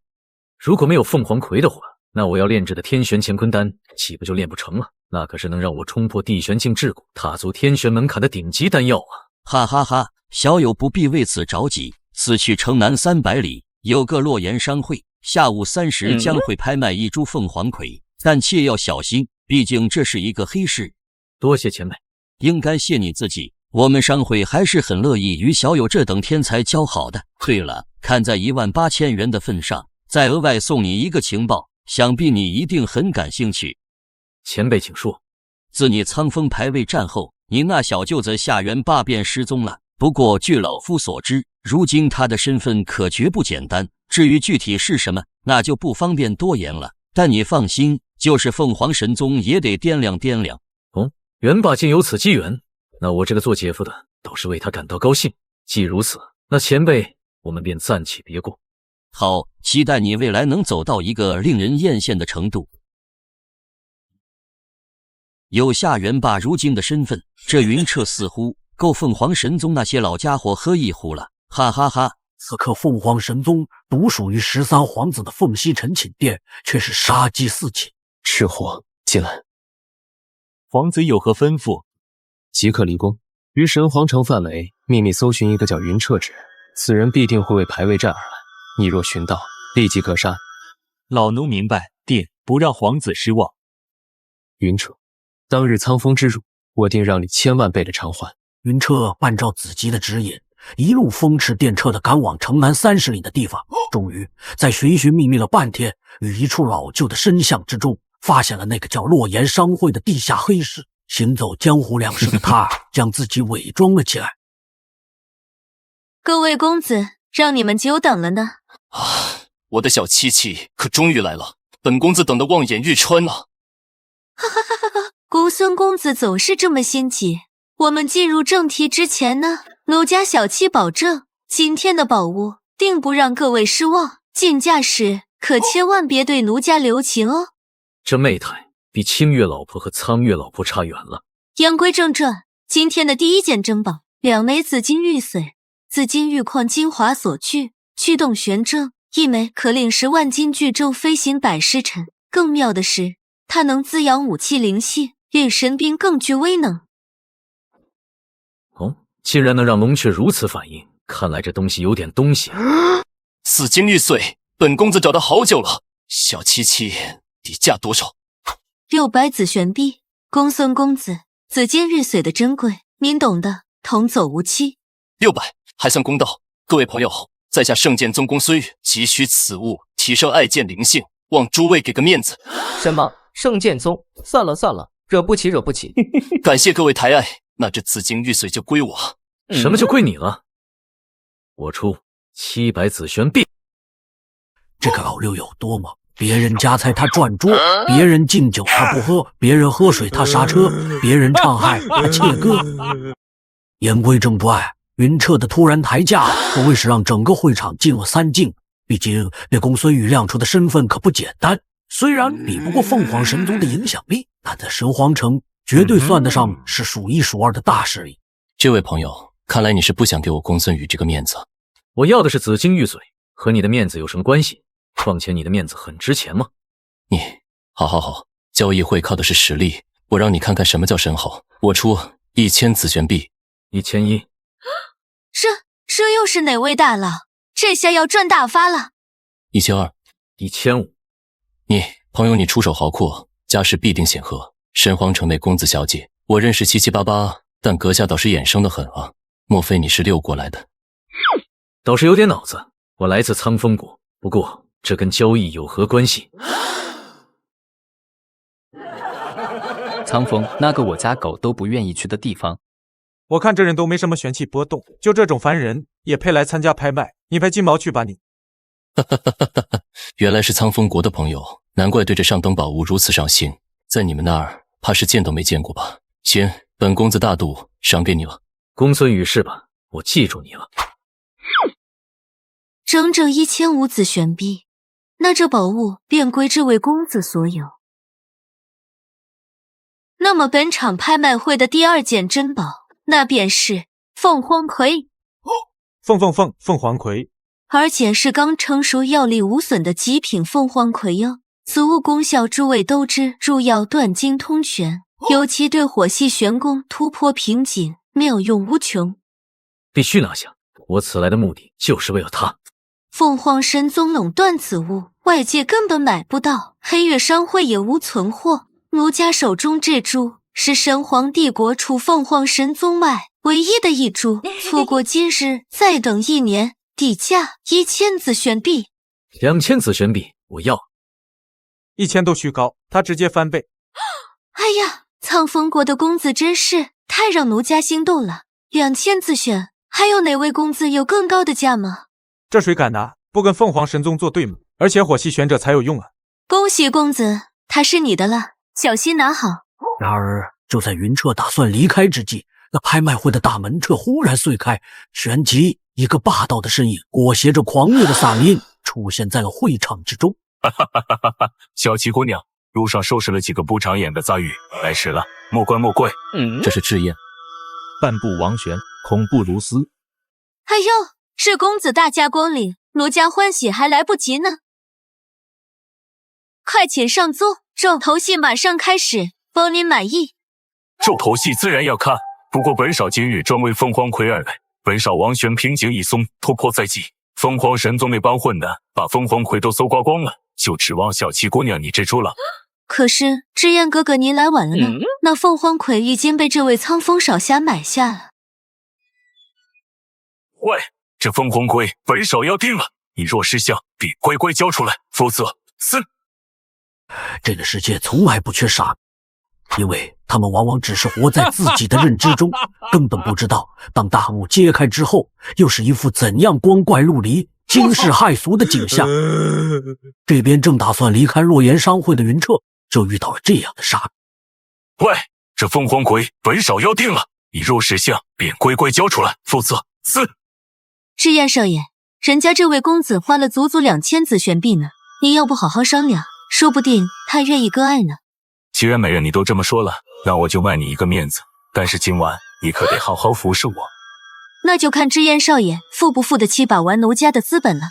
如果没有凤凰葵的话，那我要炼制的天玄乾坤丹岂不就炼不成了？那可是能让我冲破地玄境桎梏，踏足天玄门槛的顶级丹药啊！哈哈哈，小友不必为此着急。此去城南300里，有个洛言商会，下午3时将会拍卖1株凤凰葵，但切要小心，毕竟这是一个黑市。多谢前辈。应该谢你自己。我们商会还是很乐意与小友这等天才交好的。对了，看在18000元的份上，再额外送你一个情报，想必你一定很感兴趣。前辈请说。自你苍风排位战后，你那小舅子夏元霸便失踪了。不过据老夫所知，如今他的身份可绝不简单。至于具体是什么，那就不方便多言了。但你放心，就是凤凰神宗也得掂量掂量。哦，元霸竟有此机缘。那我这个做姐夫的倒是为他感到高兴。既如此，那前辈我们便暂且别过。好，期待你未来能走到一个令人艳羡的程度。有夏元霸如今的身份，这云彻似乎够凤凰神宗那些老家伙喝一壶了。哈哈哈！此刻凤凰神宗独属于13皇子的凤西城寝殿，却是杀机四起。赤火，进来。皇子有何吩咐？即刻离宫，于神皇城范围秘密搜寻一个叫云彻之人，此人必定会为排位战而来。你若寻到，立即格杀。老奴明白，定不让皇子失望。云彻，当日苍风之辱，我定让你1000万倍的偿还。云彻按照子吉的指引，一路风驰电掣地赶往城南30里的地方，终于在寻寻觅觅了半天，于一处老旧的深巷之中，发现了那个叫洛言商会的地下黑市。行走江湖两世的他，将自己伪装了起来。各位公子，让你们久等了呢。我的小七七可终于来了，本公子等得望眼欲穿啊！哈哈哈哈！孤孙公子总是这么心急。我们进入正题之前呢，奴家小七保证，今天的宝物定不让各位失望。进价时可千万别对奴家留情哦。这媚态比清月老婆和苍月老婆差远了。言归正传，今天的第一件珍宝，2枚紫金玉髓，紫金玉矿精华所具，驱动玄正，1枚可令10万斤巨胄飞行100时辰。更妙的是，它能滋养武器灵性，令神兵更具威能。哦，竟然能让龙雀如此反应，看来这东西有点东西。紫金玉髓，本公子找的好久了，小七七底价多少？600紫玄币，公孙公子，紫金玉髓的珍贵，您懂的，同走无期。600还算公道。各位朋友，在下圣剑宗公孙宇急需此物提升爱剑灵性，望诸位给个面子。什么圣剑宗？算了算了，惹不起惹不起。感谢各位抬爱，那这紫金玉髓就归我。什么就归你了？我出700紫玄币。这个老六有多吗？别人夹菜他转桌，别人敬酒他不喝，别人喝水他刹车，别人唱嗨他切歌。言归正传，云彻的突然抬价，可谓是让整个会场进了3境。毕竟被公孙羽亮出的身份可不简单，虽然比不过凤凰神宗的影响力，但在神皇城绝对算得上是数1数2的大势力。这位朋友，看来你是不想给我公孙羽这个面子。我要的是紫金玉髓，和你的面子有什么关系？况且你的面子很值钱吗？你，好，交易会靠的是实力，我让你看看什么叫神好。我出1000紫玄币。1100。这又是哪位大佬？这下要赚大发了。1200。1500。你，朋友，你出手豪阔，家世必定显赫。神皇城内公子小姐，我认识778，但阁下倒是眼生得很啊。莫非你是溜过来的？倒是有点脑子。我来自苍风国，不过这跟交易有何关系？苍风，那个我家狗都不愿意去的地方。我看这人都没什么玄气波动，就这种凡人也配来参加拍卖？你拍金毛去吧你！原来是苍风国的朋友，难怪对这上等宝物如此上心。在你们那儿，怕是见都没见过吧？行，本公子大度，赏给你了。公孙羽是吧？我记住你了。整整1500紫玄币，那这宝物便归这位公子所有。那么本场拍卖会的第2件珍宝，那便是凤凰葵。凤凰葵，而且是刚成熟药力无损的极品凤凰葵哟。此物功效诸位都知，入药断经通玄，尤其对火系玄功突破瓶颈，妙用无穷。必须拿下，我此来的目的就是为了它。凤凰神宗垄断此物，外界根本买不到，黑月商会也无存货。奴家手中这株是神皇帝国除凤凰神宗外唯一的一株，错过今日再等1年，底价1000紫玄币。2000紫玄币，我要。1000都虚高，他直接翻倍。哎呀，苍风国的公子真是太让奴家心动了。2000紫玄，还有哪位公子有更高的价吗？这谁敢拿？不跟凤凰神宗作对吗？而且火系玄者才有用啊！恭喜公子，他是你的了，小心拿好。然而，就在云彻打算离开之际，那拍卖会的大门却忽然碎开，旋即一个霸道的身影裹挟着狂野的嗓音出现在了会场之中。小七姑娘，路上收拾了几个不长眼的杂鱼，来迟了，莫怪莫怪。这是智燕。半步王旋，恐怖如斯。哎呦，是公子大驾光临，奴家欢喜还来不及呢。快请上座，重头戏马上开始，包您满意。重头戏自然要看，不过本少今日专为凤凰葵而来，本少王旋瓶颈一松，突破在即。凤凰神宗那帮混的把凤凰葵都搜刮光了，就指望小七姑娘你这出了。可是知燕哥哥您来晚了呢，那凤凰葵已经被这位苍风少侠买下了。喂，这凤凰葵本少要定了，你若识相，必乖乖交出来，否则死。这个世界从来不缺傻，因为他们往往只是活在自己的认知中，根本不知道当大幕揭开之后，又是一副怎样光怪陆离、惊世骇俗的景象。这边正打算离开洛言商会的云彻，就遇到了这样的杀。喂，这凤凰葵本少要定了，你若识相，便乖乖交出来，否则死。知燕少爷，人家这位公子花了足足2000紫玄币呢，您要不好好商量，说不定他愿意割爱呢。既然美人你都这么说了，那我就卖你一个面子，但是今晚你可得好好服侍我。那就看知燕少爷付不付得起把玩奴家的资本了。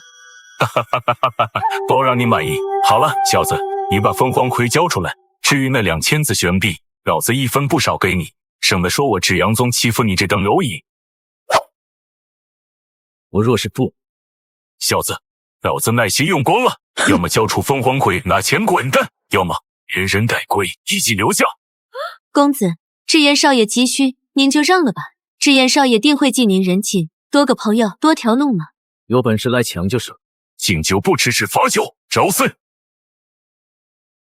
包让你满意。好了，小子，你把凤凰葵交出来，至于那2000紫玄币，老子一分不少给你，省得说我至阳宗欺负你这等蝼蚁。我若是不……小子，老子耐心用光了，要么交出凤凰魁拿钱滚蛋，要么人人改归，一起留下。公子，智妍少爷急需，您就让了吧。智妍少爷定会尽您人情，多个朋友多条路嘛。有本事来抢就是。敬酒不吃吃罚酒，找死！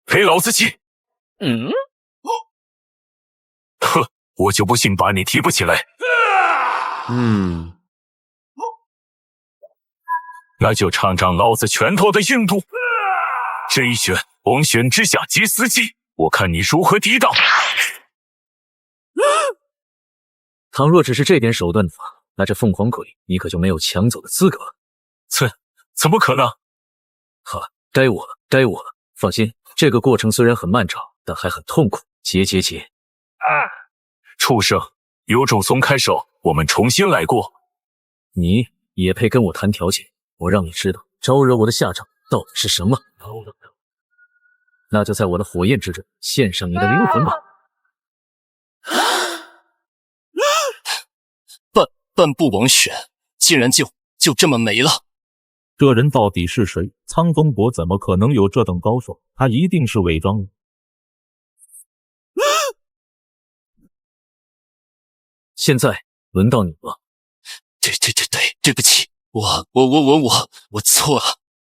赔老子气！呵，我就不信把你提不起来。那就尝尝老子拳头的硬度。这一拳，王旋之下皆死气，我看你如何抵挡。倘若只是这点手段的话，那这凤凰魁你可就没有抢走的资格。怎么可能？哈，该我了，该我了。放心，这个过程虽然很漫长，但还很痛苦。结。畜生，有种松开手，我们重新来过。你也配跟我谈条件？我让你知道招惹我的下场到底是什么。那就在我的火焰之阵献上你的灵魂吧。半步王旋竟然就这么没了。这人到底是谁？苍风国怎么可能有这等高手？他一定是伪装的。现在轮到你了。对不起，我错了。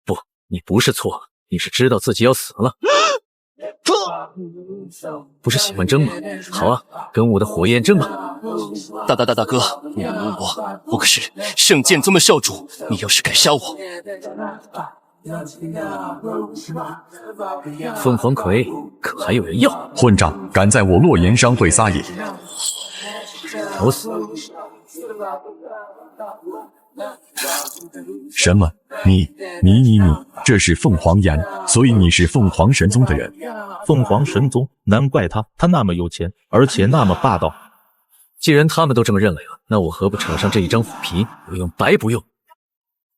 不，你不是错了，你是知道自己要死了。不是喜欢争吗？好啊，跟我的火焰争吧。大哥，我可是圣剑宗的少主，你要是敢杀我，凤凰魁可还有人要？混账，敢在我洛言商会撒野！找死！什么？你，这是凤凰岩，所以你是凤凰神宗的人。凤凰神宗，难怪他那么有钱，而且那么霸道。既然他们都这么认为了，那我何不扯上这一张虎皮？不用白不用。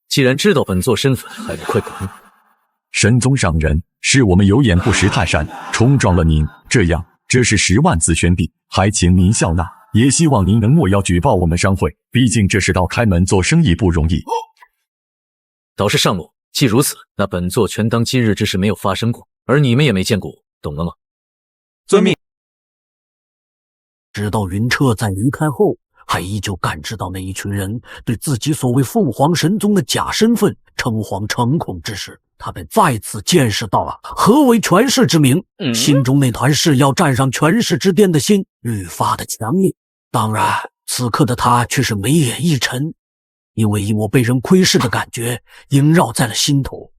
既然知道本座身份，还不快滚！神宗上人，是我们有眼不识泰山，冲撞了您。这是10万紫玄币，还请您笑纳。也希望您能莫要举报我们商会，毕竟这是道开门做生意不容易。导师上路，既如此，那本座全当今日之事没有发生过，而你们也没见过我，懂了吗？遵命。直到云彻在离开后，还依旧感知到那一群人对自己所谓凤凰神宗的假身份诚惶诚恐之时，他便再次见识到了何为权势之名，心中那团誓要站上权势之巅的心愈发的强烈。当然，此刻的他却是眉眼一沉，因为一抹被人窥视的感觉萦绕在了心头。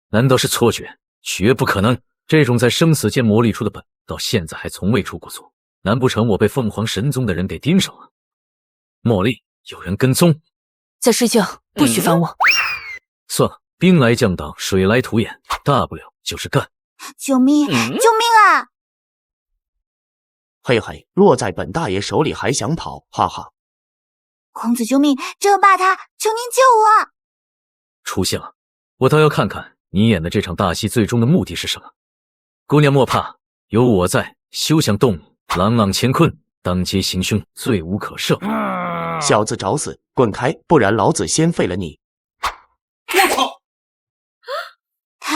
难道是错觉？绝不可能！这种在生死间磨砺出的本，到现在还从未出过错。难不成我被凤凰神宗的人给盯上了？茉莉，有人跟踪。在睡觉，不许烦我。算了，兵来将挡，水来土掩，大不了就是干。救命！救命啊！嘿，落在本大爷手里还想跑，哈哈！公子救命！这霸他，求您救我！出现了，我倒要看看你演的这场大戏最终的目的是什么。姑娘莫怕，有我在，休想动你！朗朗乾坤，当街行凶，罪无可赦。小子找死，滚开，不然老子先废了你！我操！啊！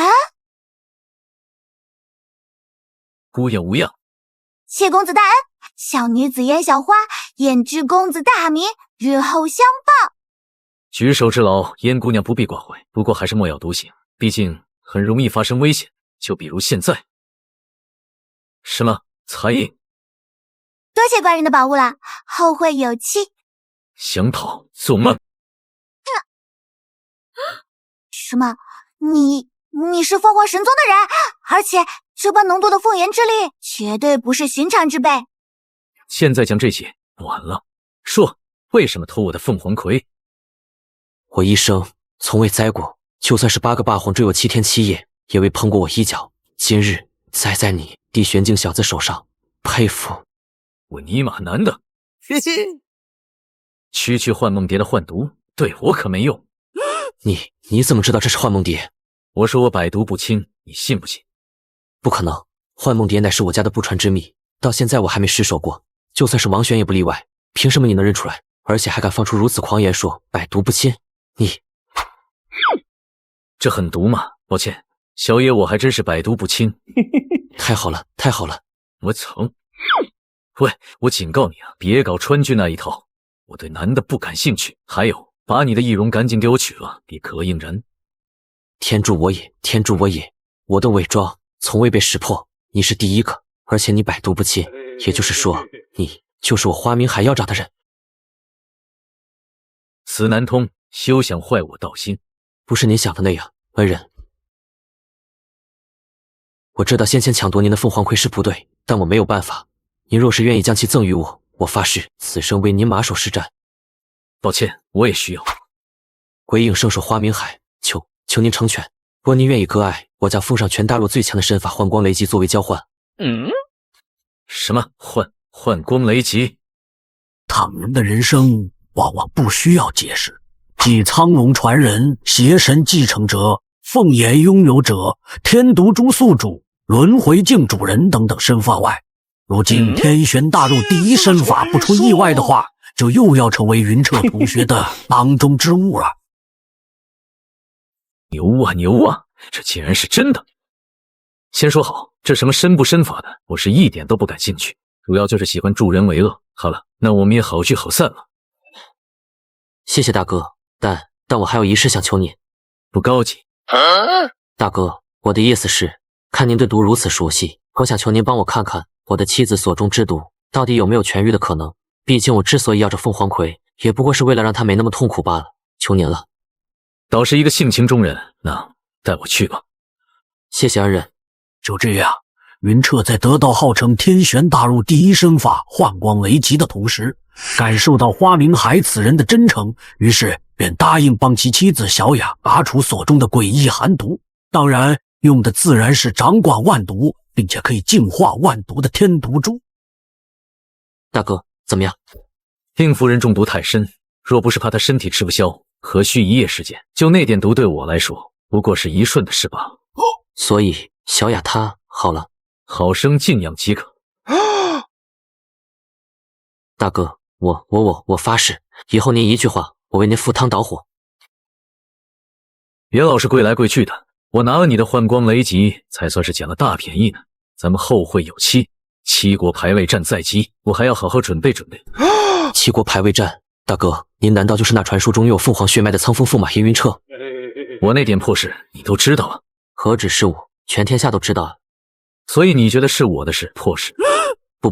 姑爷无恙。谢公子大恩，小女子颜小花愿知公子大名，日后相报。举手之劳，燕姑娘不必挂怀，不过还是莫要独行，毕竟很容易发生危险。就比如现在。什么？才艺？多谢官人的宝物了，后会有期。想跑？做梦！什么？你是凤凰神宗的人，而且这般浓度的凤炎之力，绝对不是寻常之辈。现在讲这些晚了，说为什么偷我的凤凰魁？我一生从未栽过，就算是8个霸皇追我7天7夜，也未碰过我一脚。今日栽在你地玄境小子手上，佩服。我尼玛男的，区幻梦蝶的幻毒对我可没用。你怎么知道这是幻梦蝶？我说我百毒不侵，你信不信？不可能，幻梦蝶乃是我家的不传之秘，到现在我还没失手过，就算是王玄也不例外。凭什么你能认出来？而且还敢放出如此狂言，说百毒不侵。你这很毒吗？抱歉，小野，我还真是百毒不侵。太好了，太好了！我操！喂，我警告你啊，别搞川剧那一套，我对男的不感兴趣。还有，把你的易容赶紧给我取了，你可应人。天助我也，天助我也！我的伪装从未被识破，你是第一个，而且你百毒不侵，也就是说，你就是我花明海要找的人。死南通，休想坏我道心！不是您想的那样，恩人。我知道先前抢夺您的凤凰盔是不对，但我没有办法。您若是愿意将其赠予我，我发誓此生为您马首是瞻。抱歉，我也需要。鬼影圣手花明海，求您成全。若您愿意割爱，我将奉上全大陆最强的身法幻光雷击作为交换。什么幻光雷击？唐人的人生往往不需要解释，继苍龙传人、邪神继承者、凤眼拥有者、天毒株宿主、轮回镜主人等等身法外，如今天玄大陆第一身法不出意外的话，就又要成为云彻同学的囊中之物了。牛啊牛啊，这竟然是真的！先说好，这什么身不身法的，我是一点都不感兴趣，主要就是喜欢助人为乐。好了，那我们也好聚好散了。谢谢大哥，但我还有一事想求您。不高级。大哥，我的意思是，看您对毒如此熟悉，我想求您帮我看看我的妻子所中之毒到底有没有痊愈的可能。毕竟我之所以要这凤凰葵，也不过是为了让她没那么痛苦罢了。求您了。倒是一个性情中人，那带我去吧。谢谢恩人。就这样，云彻在得到号称天玄大陆第一身法幻光雷击的同时，感受到花明海此人的真诚，于是便答应帮其妻子小雅拔除所中的诡异寒毒。当然，用的自然是掌管万毒，并且可以净化万毒的天毒株。大哥，怎么样？令夫人中毒太深，若不是怕她身体吃不消，何须一夜时间？就那点毒对我来说，不过是一瞬的事罢了。所以小雅她好了，好生静养即可。大哥，我发誓，以后您一句话，我为您赴汤蹈火。别老是跪来跪去的，我拿了你的幻光雷击，才算是捡了大便宜呢。咱们后会有期，7国排位战在即，我还要好好准备准备。7国排位战，大哥，您难道就是那传说中拥有凤凰血脉的苍风驸马叶云彻？我那点破事你都知道啊？何止是我，全天下都知道了。所以你觉得是我的事破事？不，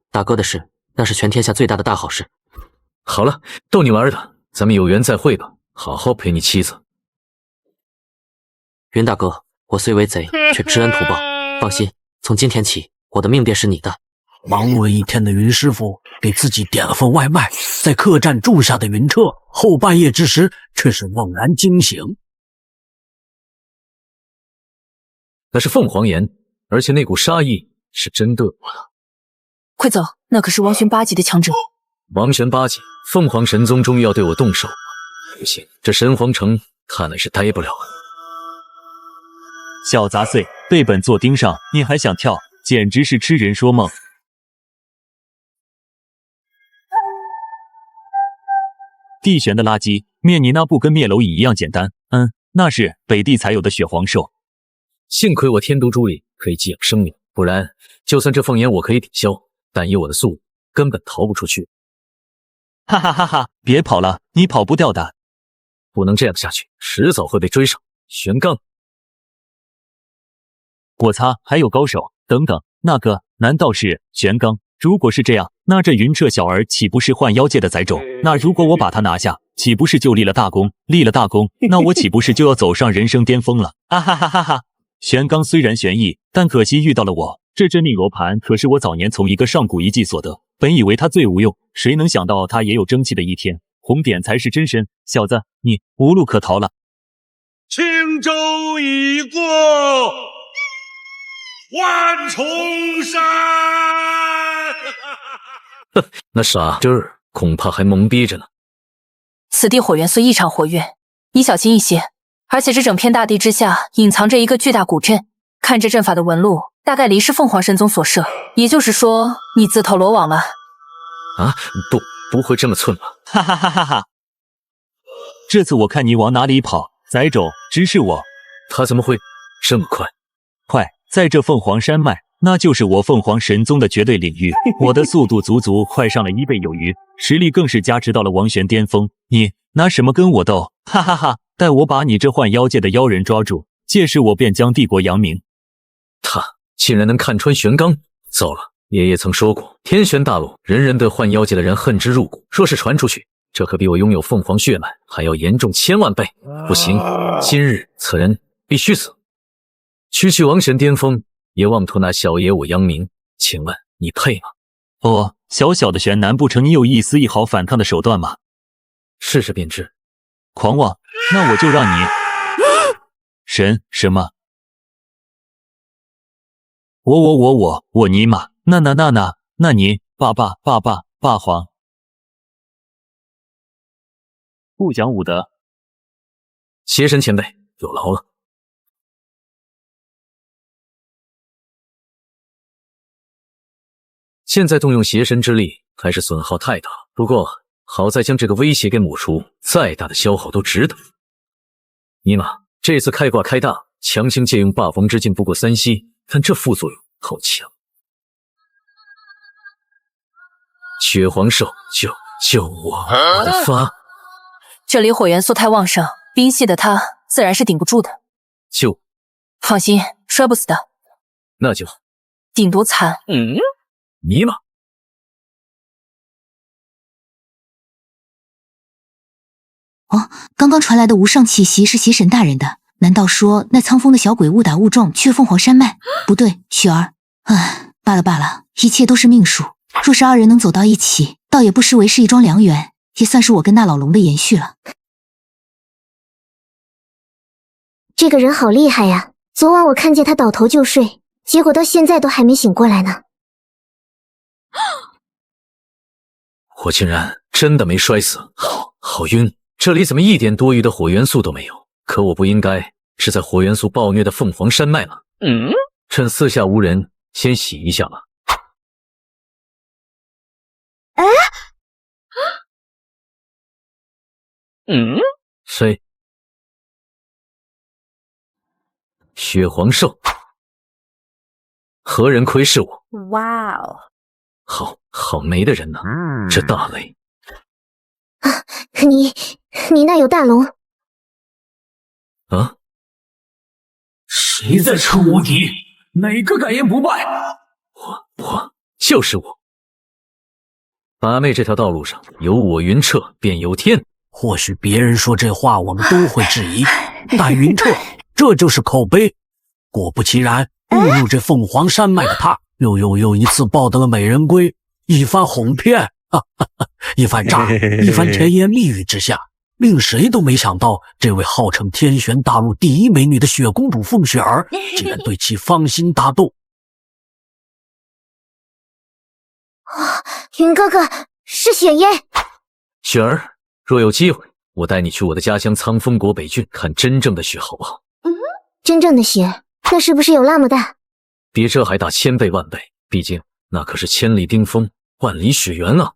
大哥的事，那是全天下最大的大好事。好了，逗你玩的，咱们有缘再会吧，好好陪你妻子。云大哥，我虽为贼，却知恩图报。放心，从今天起，我的命便是你的。忙碌了一天的云师傅给自己点了份外卖，在客栈住下的云彻，后半夜之时却是猛然惊醒。那是凤凰岩，而且那股杀意是针对我的。快走，那可是王玄8级的强者。王玄8级，凤凰神宗终于要对我动手了。不行，这神皇城看来是待不了了。小杂碎，被本座盯上，你还想跳，简直是痴人说梦。地玄的垃圾，灭你那不跟灭蝼蚁一样简单？那是北地才有的血皇兽。幸亏我天毒珠里可以寄养生命，不然就算这凤眼我可以抵消，但以我的速度根本逃不出去。哈哈哈哈！别跑了，你跑不掉的。不能这样下去，迟早会被追上。玄刚，我擦，还有高手！等等，那个难道是玄刚？如果是这样，那这云彻小儿岂不是幻妖界的载种？那如果我把他拿下，岂不是就立了大功？立了大功，那我岂不是就要走上人生巅峰了？啊哈哈哈哈！玄刚虽然玄异，但可惜遇到了我。这真命罗盘可是我早年从一个上古遗迹所得，本以为它最无用，谁能想到它也有争气的一天。红点才是真身，小子，你无路可逃了。轻舟已过万重山。那傻劲儿恐怕还懵逼着呢。此地火元素异常活跃，你小心一些。而且这整片大地之下隐藏着一个巨大古阵，看这阵法的纹路，大概离是凤凰神宗所设，也就是说，你自投罗网了。啊，不会这么寸吧？哈哈哈哈哈！这次我看你往哪里跑，宰种指示我。他怎么会这么快？快，在这凤凰山脉，那就是我凤凰神宗的绝对领域。我的速度足足快上了1倍有余，实力更是加持到了王玄巅峰。你拿什么跟我斗？哈哈哈！待我把你这幻妖界的妖人抓住，届时我便将帝国扬名。他竟然能看穿玄刚！糟了，爷爷曾说过，天玄大陆人人对幻妖界的人恨之入骨，若是传出去，这可比我拥有凤凰血脉还要严重1000万倍。不行，今日此人必须死。区区王玄巅峰，也妄图拿小爷我扬名，请问你配吗？哦，小小的玄，难不成你有一丝一毫反抗的手段吗？试试便知。狂妄，那我就让你神什么？我尼玛，那你霸皇，不讲武德。邪神前辈有劳了。现在动用邪神之力还是损耗太大，不过好在将这个威胁给抹除，再大的消耗都值得。尼玛，这次开挂开大，强行借用霸王之剑不过3息，但这副作用好强。血皇兽，救我！我的发！这里火元素太旺盛，冰系的他自然是顶不住的。救！放心，摔不死的。那就好。顶多惨。尼玛！哦，刚刚传来的无上气息是邪神大人的，难道说那苍风的小鬼误打误撞去凤凰山脉？不对，雪儿，罢了，一切都是命数。若是二人能走到一起，倒也不失为是一桩良缘，也算是我跟那老龙的延续了。这个人好厉害呀！昨晚我看见他倒头就睡，结果到现在都还没醒过来呢。我竟然真的没摔死，好晕！这里怎么一点多余的火元素都没有？可我不应该是在火元素暴虐的凤凰山脉吗？趁四下无人，先洗一下吧。谁？血皇兽？何人窥视我？哇哦！好没的人呐！这大雷！你那有大龙？啊！谁在称无敌？哪个敢言不败？我就是我。八妹这条道路上有我云彻便有天。或许别人说这话我们都会质疑，但云彻这就是口碑。果不其然，误入这凤凰山脉的他，又一次抱得了美人归，一番哄骗，一番诈，一番甜言蜜语之下，令谁都没想到，这位号称天玄大陆第一美女的雪公主凤雪儿，竟然对其芳心大动。云哥哥，是雪烟。雪儿，若有机会，我带你去我的家乡苍风国北郡看真正的雪，好不好？真正的雪，那是不是有那么大？比这还大1000倍万倍，毕竟那可是千里冰封，万里雪原啊！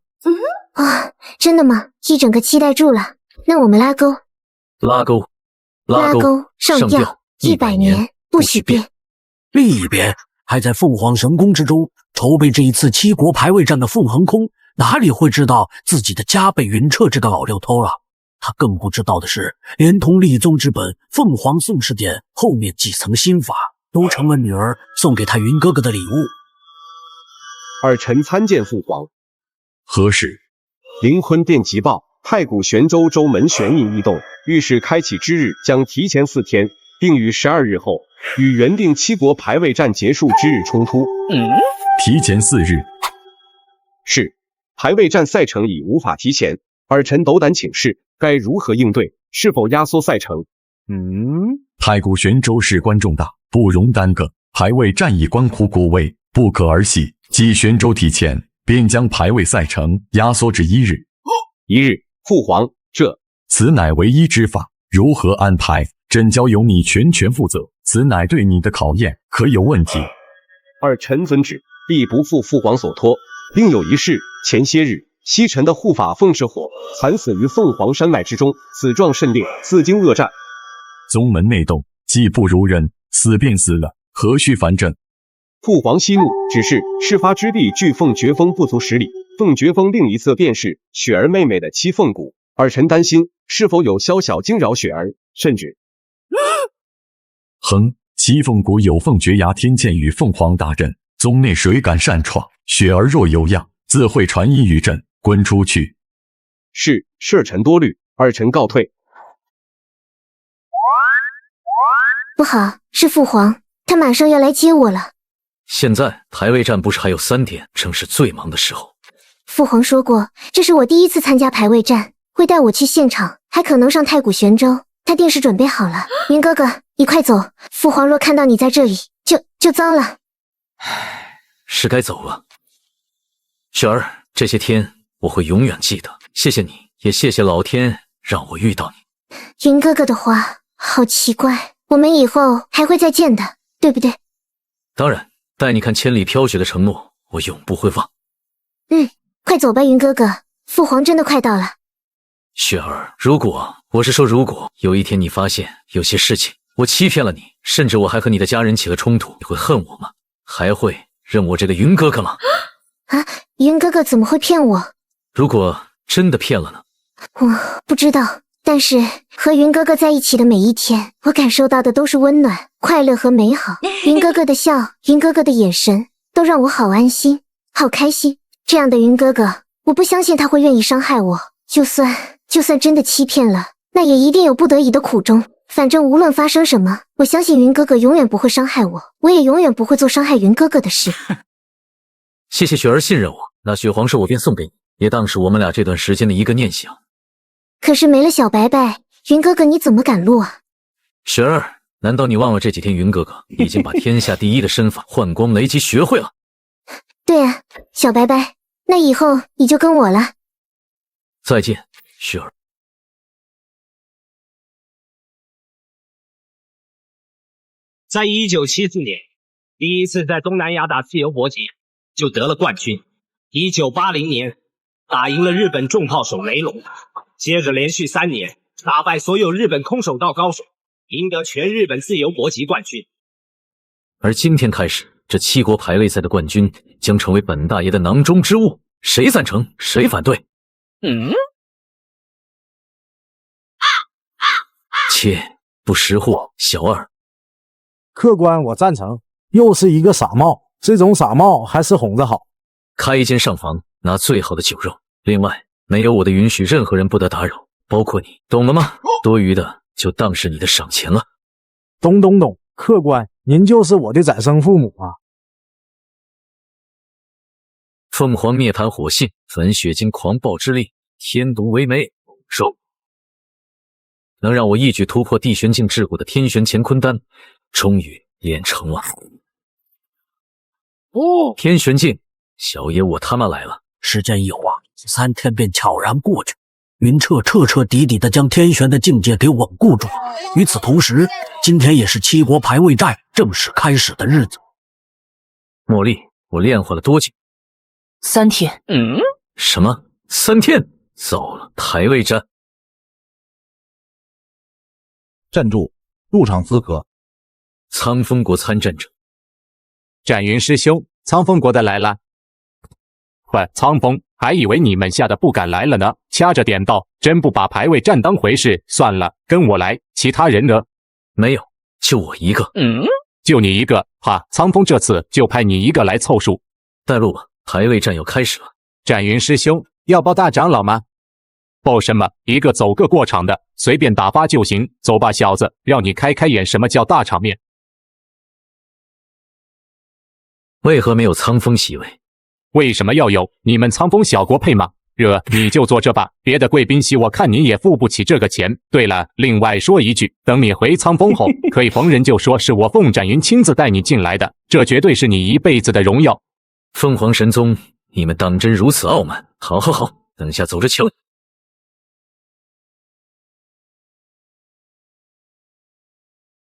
真的吗？一整个期待住了。那我们拉钩，拉钩，上吊100年不许变。另一边，还在凤凰神宫之中筹备这一次7国排位战的凤凰空，哪里会知道自己的家被云彻这个老六偷了？他更不知道的是，连同立宗之本凤凰宋氏典后面几层心法，都成了女儿送给他云哥哥的礼物。尔臣参见父皇。何事？灵魂殿急报，太古玄州州门玄印异动，御史开启之日将提前4天，并于12日后与原定7国排位战结束之日冲突。提前4日。是，排位战赛程已无法提前，尔臣斗胆请示，该如何应对？是否压缩赛程？太古玄州事关重大，不容耽搁。排位战役关乎国位，不可儿戏。继玄州提前，便将排位赛程压缩至1日。1日，父皇，此乃唯一之法，如何安排？朕交由你全权负责，此乃对你的考验，可有问题？尔臣遵旨，必不负父皇所托。另有一事，前些日西沉的护法凤翅火惨死于凤凰山脉之中，此状甚烈，自经恶战。宗门内斗，技不如人，死便死了，何须烦朕？父皇息怒，只是事发之地距凤绝峰不足10里，凤绝峰另一侧便是雪儿妹妹的栖凤谷，儿臣担心是否有宵小惊扰雪儿，甚至……哼，栖凤谷有凤绝崖天堑与凤凰大阵，宗内谁敢擅闯？雪儿若有恙，自会传音于朕，滚出去！是，儿臣多虑，儿臣告退。不好，是父皇，他马上要来接我了。现在排位战不是还有3天，正是最忙的时候。父皇说过，这是我第1次参加排位战，会带我去现场，还可能上太古玄州。他定是准备好了。云哥哥，你快走，父皇若看到你在这里，就糟了。是该走了。雪儿，这些天我会永远记得，谢谢你，也谢谢老天让我遇到你。云哥哥的话好奇怪，我们以后还会再见的，对不对？当然，带你看千里飘雪的承诺，我永不会忘。快走吧，云哥哥，父皇真的快到了。雪儿，如果有一天你发现有些事情我欺骗了你，甚至我还和你的家人起了冲突，你会恨我吗？还会认我这个云哥哥吗？啊，云哥哥怎么会骗我？如果真的骗了呢？我不知道，但是和云哥哥在一起的每一天，我感受到的都是温暖、快乐和美好。云哥哥的笑，云哥哥的眼神，都让我好安心，好开心。这样的云哥哥，我不相信他会愿意伤害我。就算真的欺骗了，那也一定有不得已的苦衷。反正无论发生什么，我相信云哥哥永远不会伤害我，我也永远不会做伤害云哥哥的事。谢谢雪儿信任我，那雪皇兽我便送给你，也当是我们俩这段时间的一个念想。可是没了小白白，云哥哥你怎么赶路啊？雪儿，难道你忘了这几天云哥哥已经把天下第一的身法幻光雷击学会了？对啊，小白白，那以后你就跟我了。再见，雪儿。在1974年，第一次在东南亚打自由搏击就得了冠军。1980年，打赢了日本重炮手雷龙，接着连续3年打败所有日本空手道高手，赢得全日本自由搏击冠军。而今天开始，这7国排位赛的冠军将成为本大爷的囊中之物，谁赞成，谁反对？切，不识货，小二。客官，我赞成。又是一个傻帽，这种傻帽还是哄着好。开一间上房，拿最好的酒肉。另外，没有我的允许，任何人不得打扰，包括你，懂了吗？多余的就当是你的赏钱了。懂。客官，您就是我的再生父母啊。凤凰涅槃火信，粉血晶狂暴之力，天毒为媒，收。能让我一举突破地玄境桎梏的天玄乾坤丹，终于练成了。天玄境，小爷我他妈来了！时间有啊，3天便悄然过去。云彻彻底底的将天玄的境界给稳固住。与此同时，今天也是7国排位战正式开始的日子。茉莉，我练化了多久？3天。什么？3天？糟了，排位战。站住！入场资格。苍风国参战者。展云师兄，苍风国的来了。喂，苍风，还以为你们吓得不敢来了呢。掐着点道，真不把排位战当回事。算了，跟我来。其他人呢？没有，就我一个。就你一个？哈，苍风这次就派你一个来凑数。带路吧，排位战要开始了。展云师兄，要报大长老吗？报什么？一个走个过场的，随便打发就行。走吧，小子，让你开眼什么叫大场面。为何没有苍风席位？为什么要有？你们苍风小国配吗？你就坐这吧，别的贵宾席我看你也付不起这个钱。对了，另外说一句，等你回苍风后，可以逢人就说是我凤展云亲自带你进来的，这绝对是你一辈子的荣耀。凤凰神宗，你们当真如此傲慢？好，等下走着瞧。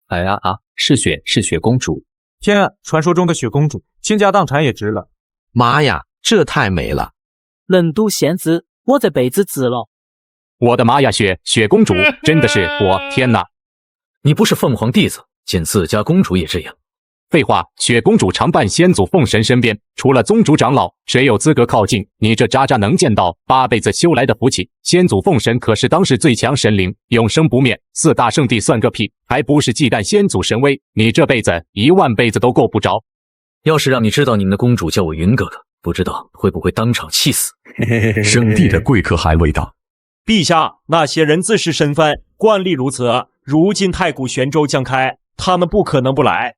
哎呀啊！是雪公主。天啊，传说中的雪公主，倾家荡产也值了。妈呀，这太美了！任督贤子，我这辈子值了。我的妈呀，雪公主真的是我天哪！你不是凤凰弟子，见自家公主也这样？废话，雪公主常伴先祖奉神身边，除了宗主长老，谁有资格靠近？你这渣渣能见到8辈子修来的福气？先祖奉神可是当世最强神灵，永生不灭，4大圣地算个屁，还不是忌惮先祖神威？你这辈子10000辈子都够不着。要是让你知道你们的公主叫我云哥哥，不知道会不会当场气死？圣地的贵客还未到。陛下，那些人自视身份，惯例如此。如今太古玄州将开，他们不可能不来。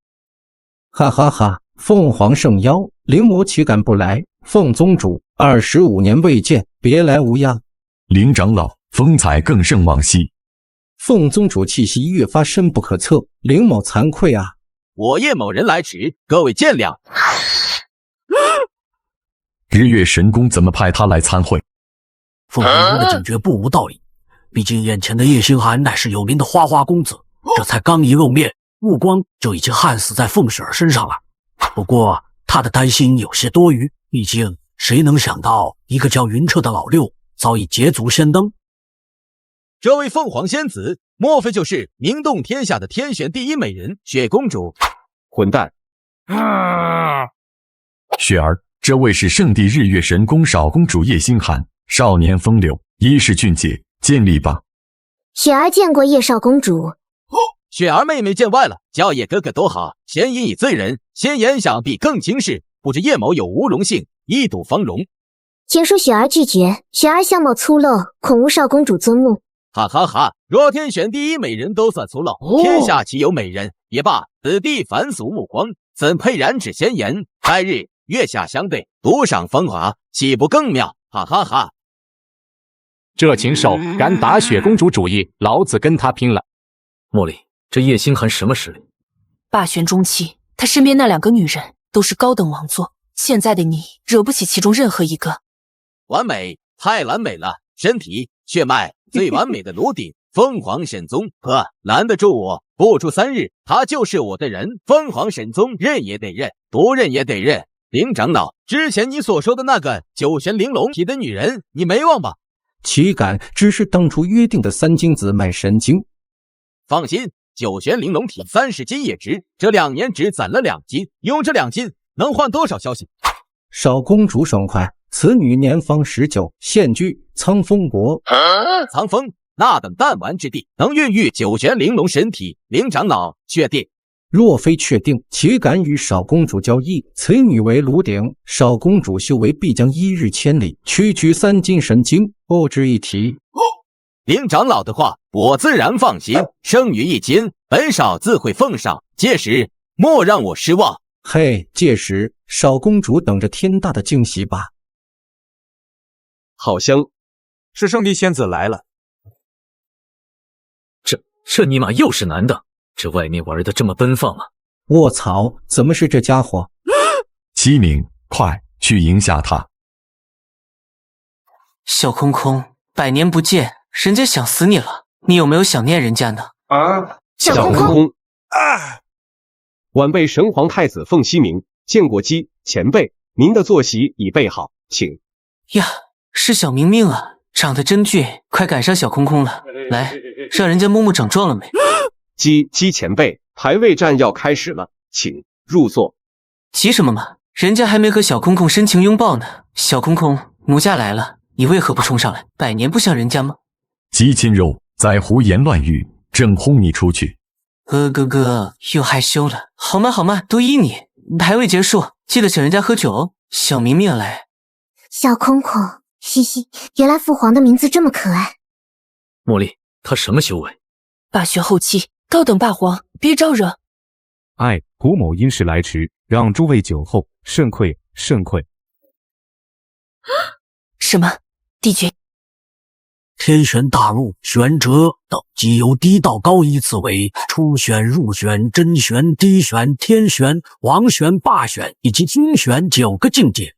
哈哈哈！凤凰圣邀，灵魔岂敢不来？凤宗主，25年未见，别来无恙。林长老，风采更胜往昔。凤宗主气息越发深不可测，林某惭愧啊！我叶某人来迟，各位见谅。日月神宫怎么派他来参会？凤凰宫的警觉不无道理，毕竟眼前的叶星寒乃是有名的花花公子，这才刚一露面，目光就已经焊死在凤婶儿身上了。不过他的担心有些多余，毕竟谁能想到一个叫云彻的老六早已捷足先登。这位凤凰仙子，莫非就是名动天下的天选第一美人雪公主？混蛋！雪儿，这位是圣地日月神宫少公主叶星寒，少年风流，一世俊杰，见礼吧。雪儿见过叶少公主。雪儿妹妹见外了，叫叶哥哥多好。先引以罪人，先言想必更轻视，不知叶某有无荣幸一睹芳容。请恕雪儿拒绝，雪儿相貌粗陋，恐无少公主尊慕。哈哈哈！若天选第一美人都算粗陋，天下岂有美人？也罢，此地凡俗目光，怎配染指仙颜？来日月下相对，独赏风华，岂不更妙？哈哈哈！这禽兽敢打雪公主主意，老子跟他拼了！茉莉，这叶星寒什么实力？霸权中期，他身边那2个女人都是高等王座，现在的你惹不起其中任何一个。完美，太完美了！身体、血脉最完美的炉鼎，凤凰神宗，拦得住我？不出3日，他就是我的人。凤凰神宗认也得认，不认也得认。林长老，之前你所说的那个9玄玲珑体的女人，你没忘吧？岂敢，只是当初约定的3金子买神经。放心，9玄玲珑体30金也值，这2年只攒了2金，用这2金能换多少消息？少公主爽快，此女年方19，现居苍风国。苍风，那等弹丸之地，能孕育9玄玲珑神体。林长老，确定？若非确定，岂敢与少公主交易？此女为炉鼎，少公主修为必将1日千里，区区3金神经，不值一提。林长老的话，我自然放心。剩余1金，本少自会奉上，届时莫让我失望。嘿，届时少公主等着天大的惊喜吧。好香，是圣地仙子来了。这尼玛又是男的，这外面玩的这么奔放啊！卧槽，怎么是这家伙？七明，快去迎下他。小空空，100年不见，人家想死你了，你有没有想念人家呢？小空空晚辈神皇太子凤西明，见过姬前辈，您的坐席已备好，请。呀，是小明明啊，长得真俊，快赶上小空空了，来，让人家摸摸长壮了没？姬前辈，排位战要开始了，请入座。急什么嘛，人家还没和小空空深情拥抱呢。小空空，奴家来了，你为何不冲上来？100年不像人家吗？姬亲柔再胡言乱语，正轰你出去。哥哥又害羞了，好嘛，都依你。排位结束，记得请人家喝酒哦。小明明来。小空空，嘻嘻，原来父皇的名字这么可爱。茉莉，他什么修为？霸学后期，高等霸皇，别招惹。胡某因事来迟，让诸位酒后，甚愧。什么？帝君？天选大陆选者等级由低到高依次为初选、入选、真选、低选、天选、王选、霸选以及精选9个境界。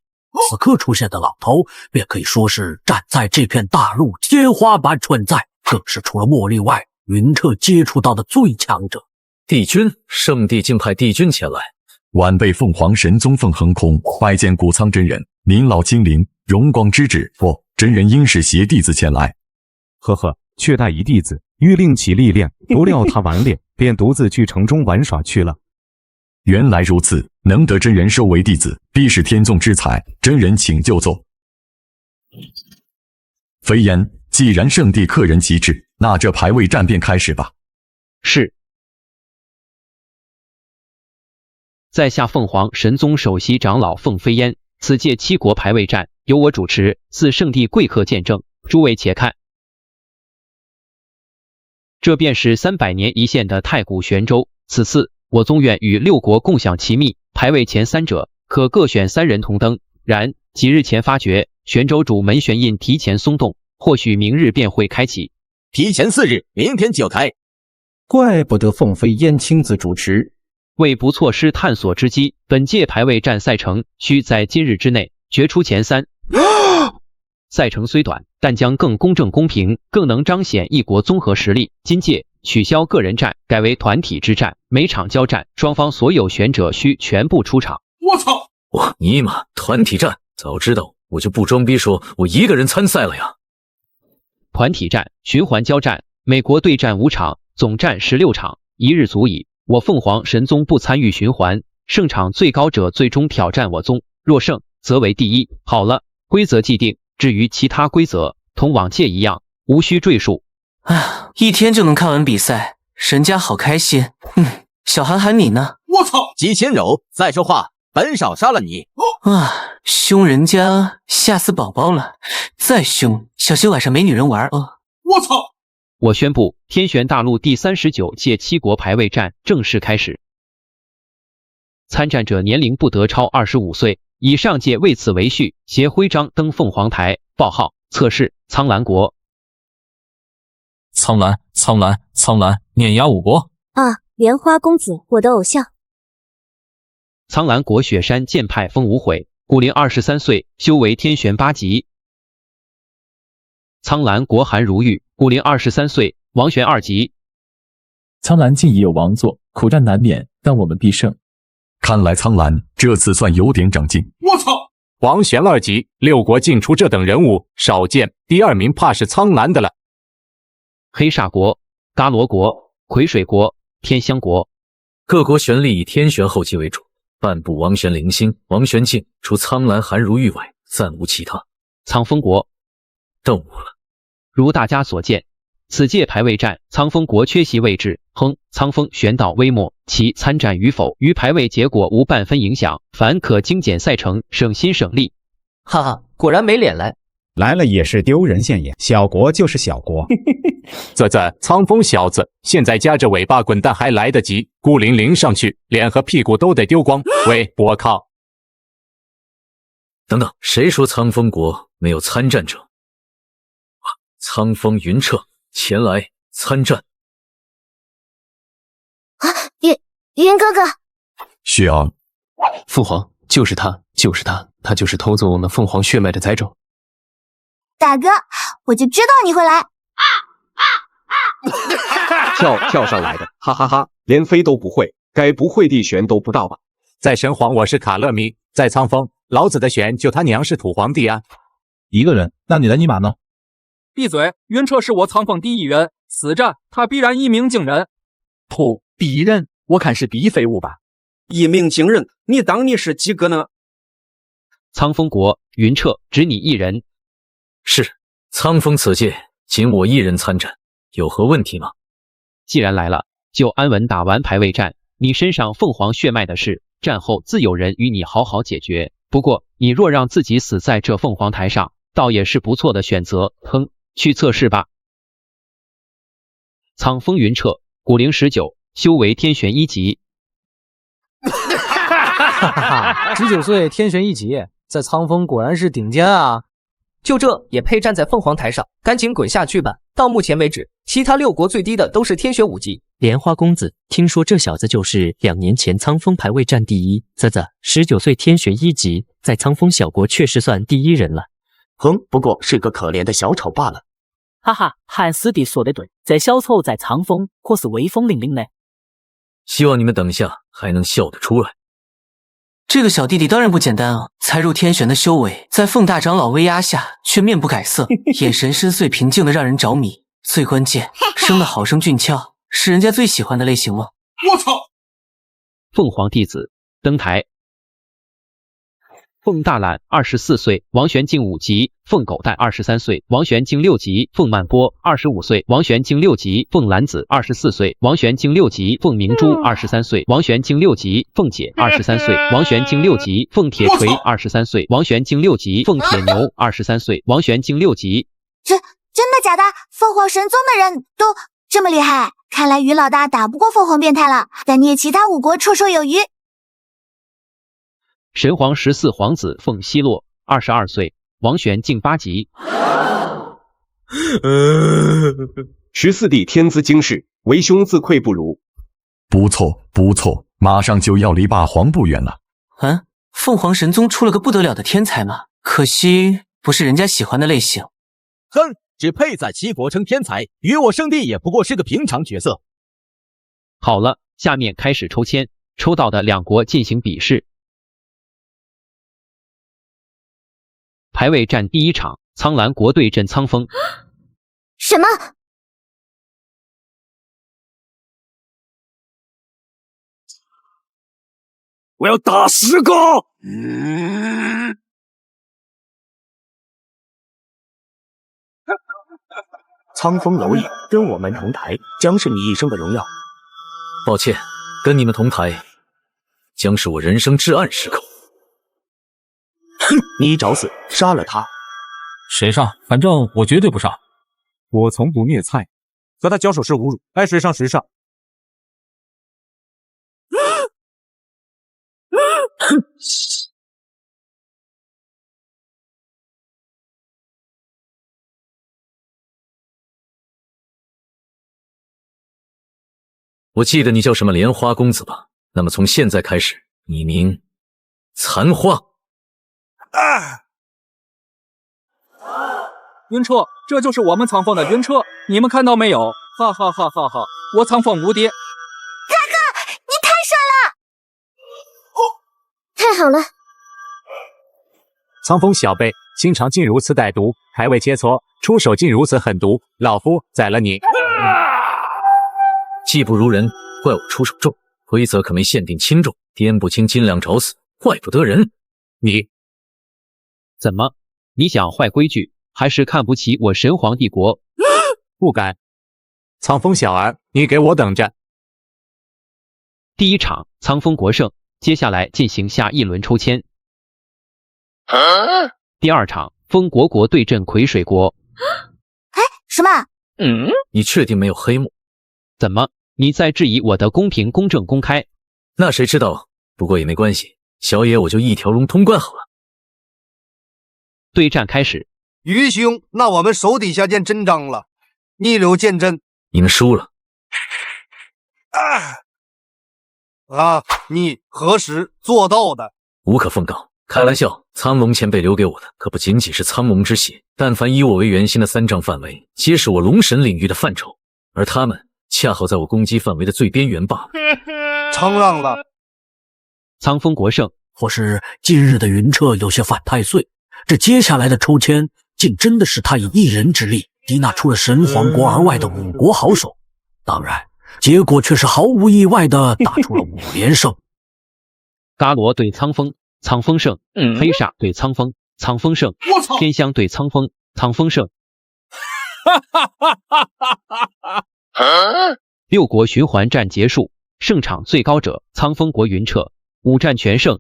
此刻出现的老头便可以说是站在这片大陆天花板存在，更是除了茉莉外，云彻接触到的最强者。帝君，圣地竟派帝君前来。晚辈凤凰神宗凤横空拜见谷仓真人，您老亲临，荣光之至，真人应是携弟子前来。呵呵，却待一弟子欲令其历练，不料他完练，便独自去城中玩耍去了。原来如此，能得真人收为弟子，必是天纵之才。真人请就奏。飞燕，既然圣地客人齐至，那这排位战便开始吧。是。在下凤凰神宗首席长老凤飞燕，此届七国排位战由我主持，自圣地贵客见证，诸位且看。这便是300年一现的太古玄州，此次我宗愿与6国共享其秘，排位前3者可各选3人同登。然几日前发觉玄州主门悬印提前松动，或许明日便会开启。提前4日，明天就开。怪不得凤飞燕亲自主持。为不错失探索之机，本届排位战赛程需在今日之内决出前3。赛程虽短，但将更公正公平，更能彰显一国综合实力。今届取消个人战，改为团体之战，每场交战，双方所有选者需全部出场。我操！我尼玛，团体战！早知道我就不装逼说我一个人参赛了呀。团体战循环交战，每国对战5场，总战16场，1日足矣。我凤凰神宗不参与循环，胜场最高者最终挑战我宗，若胜则为第一。好了，规则既定，至于其他规则，同往届一样，无需赘述。啊，一天就能看完比赛，人家好开心。小韩寒你呢？我操！姬千柔，再说话，本少杀了你！啊，凶人家吓死宝宝了，再凶，小心晚上没女人玩哦。我操！我宣布，天玄大陆第39届七国排位战正式开始。参战者年龄不得超25岁，以上届为此为序，携徽章登凤凰台，报号测试苍兰国。苍兰，碾压5国啊！莲花公子，我的偶像。苍兰国雪山剑派风无悔，古龄23岁，修为天玄8级。苍兰国韩如玉，古龄23岁，王玄2级。苍兰竟已有王座，苦战难免，但我们必胜。看来苍兰这次算有点长进。我操！王玄2级，6国竟出这等人物，少见。第2名怕是苍兰的了。黑煞国、嘎罗国、癸水国、天香国，各国旋律以天玄后期为主，半部王玄零星、王玄镜，除苍兰韩如玉外，暂无其他。苍风国，动武了。如大家所见，此届排位战，苍风国缺席位置。苍风玄道微末，其参战与否与排位结果无半分影响，凡可精简赛程，省心省力。哈哈，果然没脸来。来了也是丢人现眼，小国就是小国。苍风小子，现在夹着尾巴滚蛋还来得及，孤零零上去，脸和屁股都得丢光。喂，我靠！等等，谁说苍风国没有参战者？苍风云彻前来参战。啊，云哥哥，雪儿，父皇，就是他，他就是偷走我们凤凰血脉的宰种。大哥，我就知道你会来。跳上来的，哈哈哈，连飞都不会，该不会地玄都不到吧？在神皇我是卡勒米，在苍风老子的玄就他娘是土皇帝啊！一个人，那你的尼玛呢？闭嘴！云彻是我苍凤第一员，此战他必然一鸣惊人。噗，鄙人，我看是鄙废物吧？一鸣惊人，你当你是几个呢？苍风国云彻只你一人。是，苍风此届仅我一人参战，有何问题吗？既然来了，就安稳打完排位战。你身上凤凰血脉的事，战后自有人与你好好解决。不过，你若让自己死在这凤凰台上，倒也是不错的选择。去测试吧。苍风云彻，古龄19，修为天玄1级。哈哈，19岁天玄1级，在苍风果然是顶尖啊！就这也配站在凤凰台上？赶紧滚下去吧！到目前为止，其他6国最低的都是天玄5级。莲花公子，听说这小子就是2年前苍风排位战第一，19岁天玄1级，在苍风小国确实算第一人了。不过是个可怜的小丑罢了。哈哈，汉师弟说得对，这小丑在苍风可是威风凛凛的。希望你们等下还能笑得出来。这个小弟弟当然不简单啊！才入天玄的修为，在凤大长老威压下，却面不改色，眼神深邃平静的让人着迷。最关键，生得好生俊俏，是人家最喜欢的类型吗？我操！凤凰弟子登台。凤大懒24岁，王玄静5级；凤狗蛋23岁，王玄静6级；凤曼波25岁，王玄静6级；凤兰子24岁，王玄静6级；凤明珠23岁，王玄静6级；凤姐23岁，王玄静6级；凤铁锤23岁，王玄静6级；凤铁牛23岁，王玄静6级。真的假的？凤凰神宗的人都这么厉害？看来于老大打不过凤凰变态了，但你也其他5国绰绰有余。神皇14皇子凤西洛22岁，王玄静8级。14弟天资经世，为兄自愧不如。不错不错，马上就要离霸皇不远了。凤凰神宗出了个不得了的天才嘛，可惜不是人家喜欢的类型。哼，只配在齐国称天才，与我圣地也不过是个平常角色。好了，下面开始抽签，抽到的2国进行比试。排位战第1场，苍蓝国对阵苍风。什么？我要打10个！苍风蝼蚁跟我们同台，将是你一生的荣耀。抱歉，跟你们同台，将是我人生至暗时刻。哼，你找死！杀了他！谁上？反正我绝对不上。我从不虐菜，和他交手是侮辱，爱谁上谁上。我记得你叫什么莲花公子吧？那么从现在开始，你名残花。云彻，这就是我们苍凤的云彻，你们看到没有？哈哈哈哈哈！我苍凤无敌！大哥，你太帅了！太好了！苍风小辈，心肠竟如此歹毒，排位切磋，出手竟如此狠毒，老夫宰了你！技不如人，怪我出手重，规则可没限定轻重，颠不清斤两找死，怪不得人。你怎么？你想坏规矩，还是看不起我神皇帝国？不敢！苍风小儿，你给我等着！第1场，苍风国胜，接下来进行下一轮抽签。第2场，风国对阵癸水国。什么？你确定没有黑幕？怎么？你在质疑我的公平、公正、公开？那谁知道？不过也没关系，小野我就一条龙通关好了。对战开始。于兄，那我们手底下见真章了，逆流见真。你们输了。你何时做到的？无可奉告。开玩笑，苍龙前辈留给我的可不仅仅是苍龙之血，但凡以我为圆心的3丈范围，皆是我龙神领域的范畴，而他们恰好在我攻击范围的最边缘罢了。承让了。苍风国胜，或是近日的云彻有些犯太岁，这接下来的抽签竟真的是他以一人之力抵纳出了神皇国而外的5国好手，当然结果却是毫无意外的打出了5连胜。伽罗对苍风，苍风胜；黑煞对苍风，苍风胜；天香对苍风，苍风胜。6国循环战结束，胜场最高者苍风国云彻，5战全胜。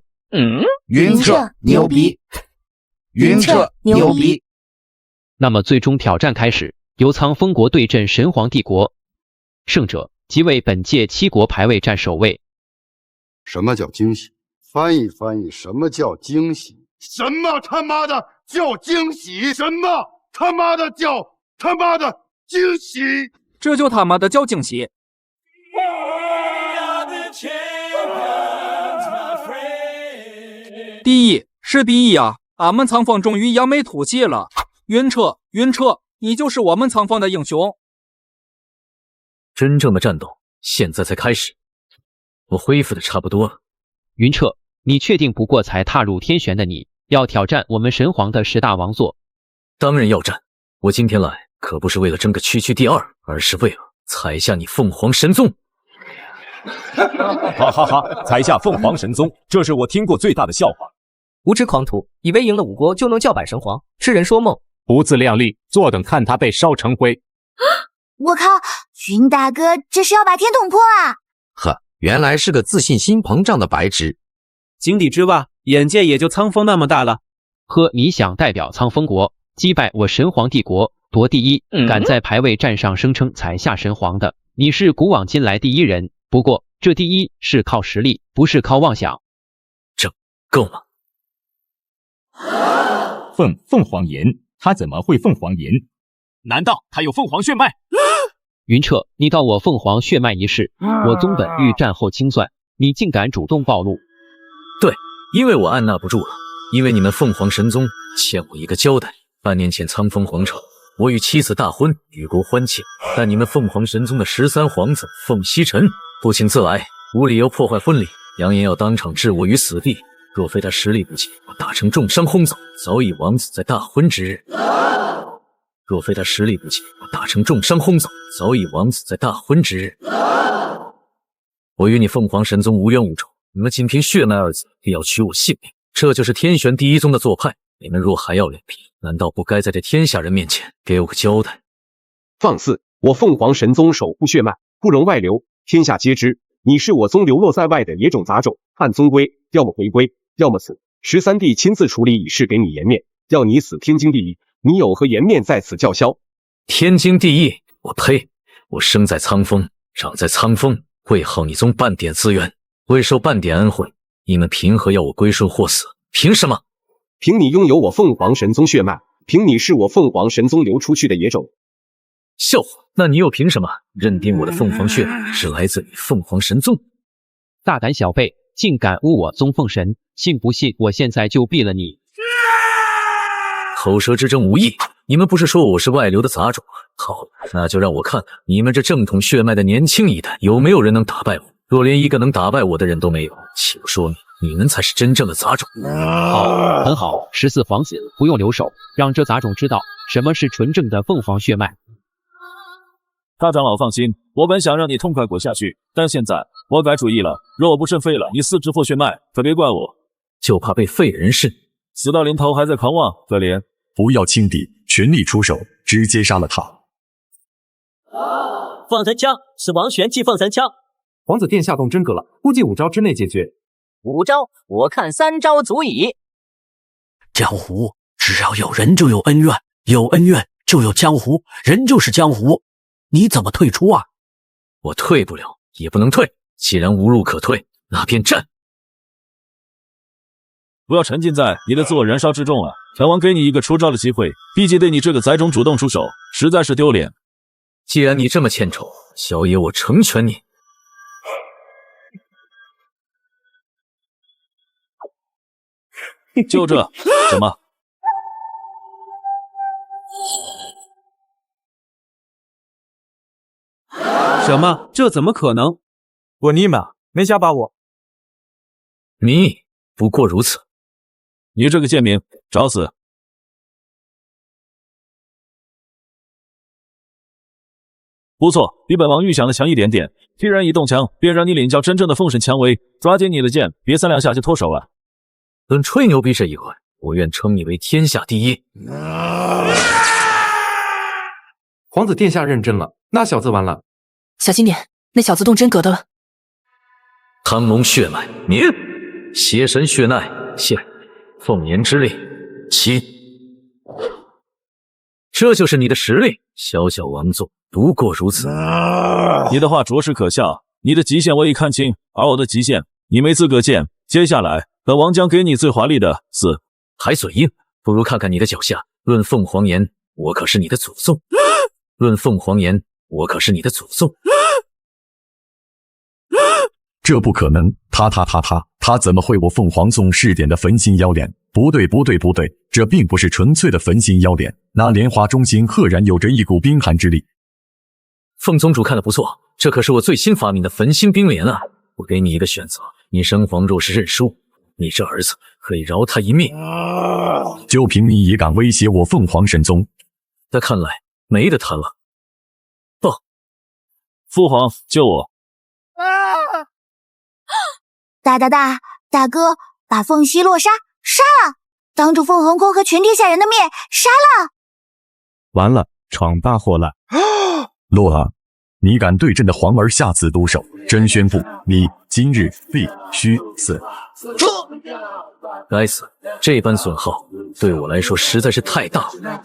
云彻牛逼！云彻牛逼！那么最终挑战开始，由苍风国对阵神皇帝国，胜者即为本届7国排位战首位。什么叫惊喜？翻译翻译，什么叫惊喜？什么他妈的叫惊喜？什么他妈的叫他妈的惊喜？这就他妈的叫惊喜！第一是第一啊！俺们苍凤终于扬眉吐气了。云彻，云彻，你就是我们苍凤的英雄。真正的战斗现在才开始，我恢复的差不多了。云彻，你确定不过才踏入天玄的你，要挑战我们神皇的10大王座？当然要战！我今天来可不是为了争个区区第2，而是为了踩下你凤凰神宗！哈哈哈！踩下凤凰神宗，这是我听过最大的笑话。无知狂徒，以为赢了5国就能叫板神皇，痴人说梦！不自量力，坐等看他被烧成灰！我靠，云大哥这是要把天捅破啊！呵，原来是个自信心膨胀的白痴。井底之蛙，眼界也就苍风那么大了。呵，你想代表苍风国击败我神皇帝国夺第1，敢在排位战上声称踩下神皇的，你是古往今来第1人。不过这第1是靠实力，不是靠妄想。这够吗？凤凰岩，他怎么会凤凰岩？难道他有凤凰血脉？云彻，你道我凤凰血脉一事，我宗本欲战后清算，你竟敢主动暴露？对，因为我按捺不住了，因为你们凤凰神宗欠我一个交代。半年前苍风皇朝，我与妻子大婚，与国欢庆，但你们凤凰神宗的13皇子凤曦臣不请自来，无理由破坏婚礼，扬言要当场置我于死地。若非他实力不济，我打成重伤轰走，早已王子在大婚之日。若非他实力不济，我打成重伤轰走，早已王子在大婚之日。我与你凤凰神宗无冤无仇，你们仅凭血脉2字，必要取我性命，这就是天玄第1宗的做派。你们若还要脸皮，难道不该在这天下人面前给我个交代？放肆！我凤凰神宗守护血脉，不容外流，天下皆知。你是我宗流落在外的野种杂种，按宗规，要么回归，要么死。13弟亲自处理以示给你颜面，要你死天经地义，你有何颜面在此叫嚣？天经地义？我呸！我生在苍风，长在苍风，未耗你宗半点资源，未受半点恩惠，你们凭何要我归顺或死？凭什么？凭你拥有我凤凰神宗血脉，凭你是我凤凰神宗流出去的野种。笑话！那你又凭什么认定我的凤凰血脉是来自于凤凰神宗？大胆小辈，竟敢污我宗凤神！信不信我现在就毙了你？口舌之争无益，你们不是说我是外流的杂种吗？好，那就让我看看你们这正统血脉的年轻一代有没有人能打败我。若连一个能打败我的人都没有，岂不说你们才是真正的杂种？好，很好，14皇子不用留手，让这杂种知道什么是纯正的凤凰血脉。大长老放心，我本想让你痛快滚下去，但现在我改主意了，若我不慎废了你4支破血脉，可别怪我。就怕被废人是？死到临头还在狂妄，可怜！不要轻敌，全力出手，直接杀了他！放神枪是王玄祭放神枪，皇子殿下动真格了，估计5招之内解决。5招，我看3招足矣。江湖只要有人就有恩怨，有恩怨就有江湖，人就是江湖。你怎么退出啊？我退不了，也不能退。既然无路可退，那便战。不要沉浸在你的自我燃烧之中了。本王给你一个出招的机会，毕竟对你这个杂种主动出手，实在是丢脸。既然你这么欠仇，小爷我成全你。就这，怎么？什么？这怎么可能？我尼玛没瞎把我。你不过如此。你这个贱民，找死！不错，比本王预想的强一点点。既然已动枪，便让你领教真正的奉神蔷薇。抓紧你的剑，别3两下就脱手啊！论吹牛逼这一块，我愿称你为天下第一。皇子殿下认真了，那小子完了。小心点，那小子动真格的了。汤龙血脉灭，邪神血脉现，凤炎之力起。这就是你的实力，小小王座不过如此。你的话着实可笑，你的极限我已看清，而我的极限你没资格见。接下来，本王将给你最华丽的死。还嘴硬，不如看看你的脚下。论凤凰岩，我可是你的祖宗。论凤凰岩，我可是你的祖宗。这不可能！他怎么会我凤凰宗试点的焚心妖脸？不对，这并不是纯粹的焚心妖脸，那莲花中心赫然有着一股冰寒之力。凤宗主看得不错，这可是我最新发明的焚心冰莲啊！我给你一个选择，你神皇若是认输，你这儿子可以饶他一命。就凭你也敢威胁我凤凰神宗？但看来没得谈了。报，父皇救我！大哥，把凤西洛杀了，当着凤凰宫和全天下人的面杀了！完了，闯大祸了！洛儿，你敢对朕的皇儿下此毒手，朕宣布你今日必须死！该死，这般损耗对我来说实在是太大了。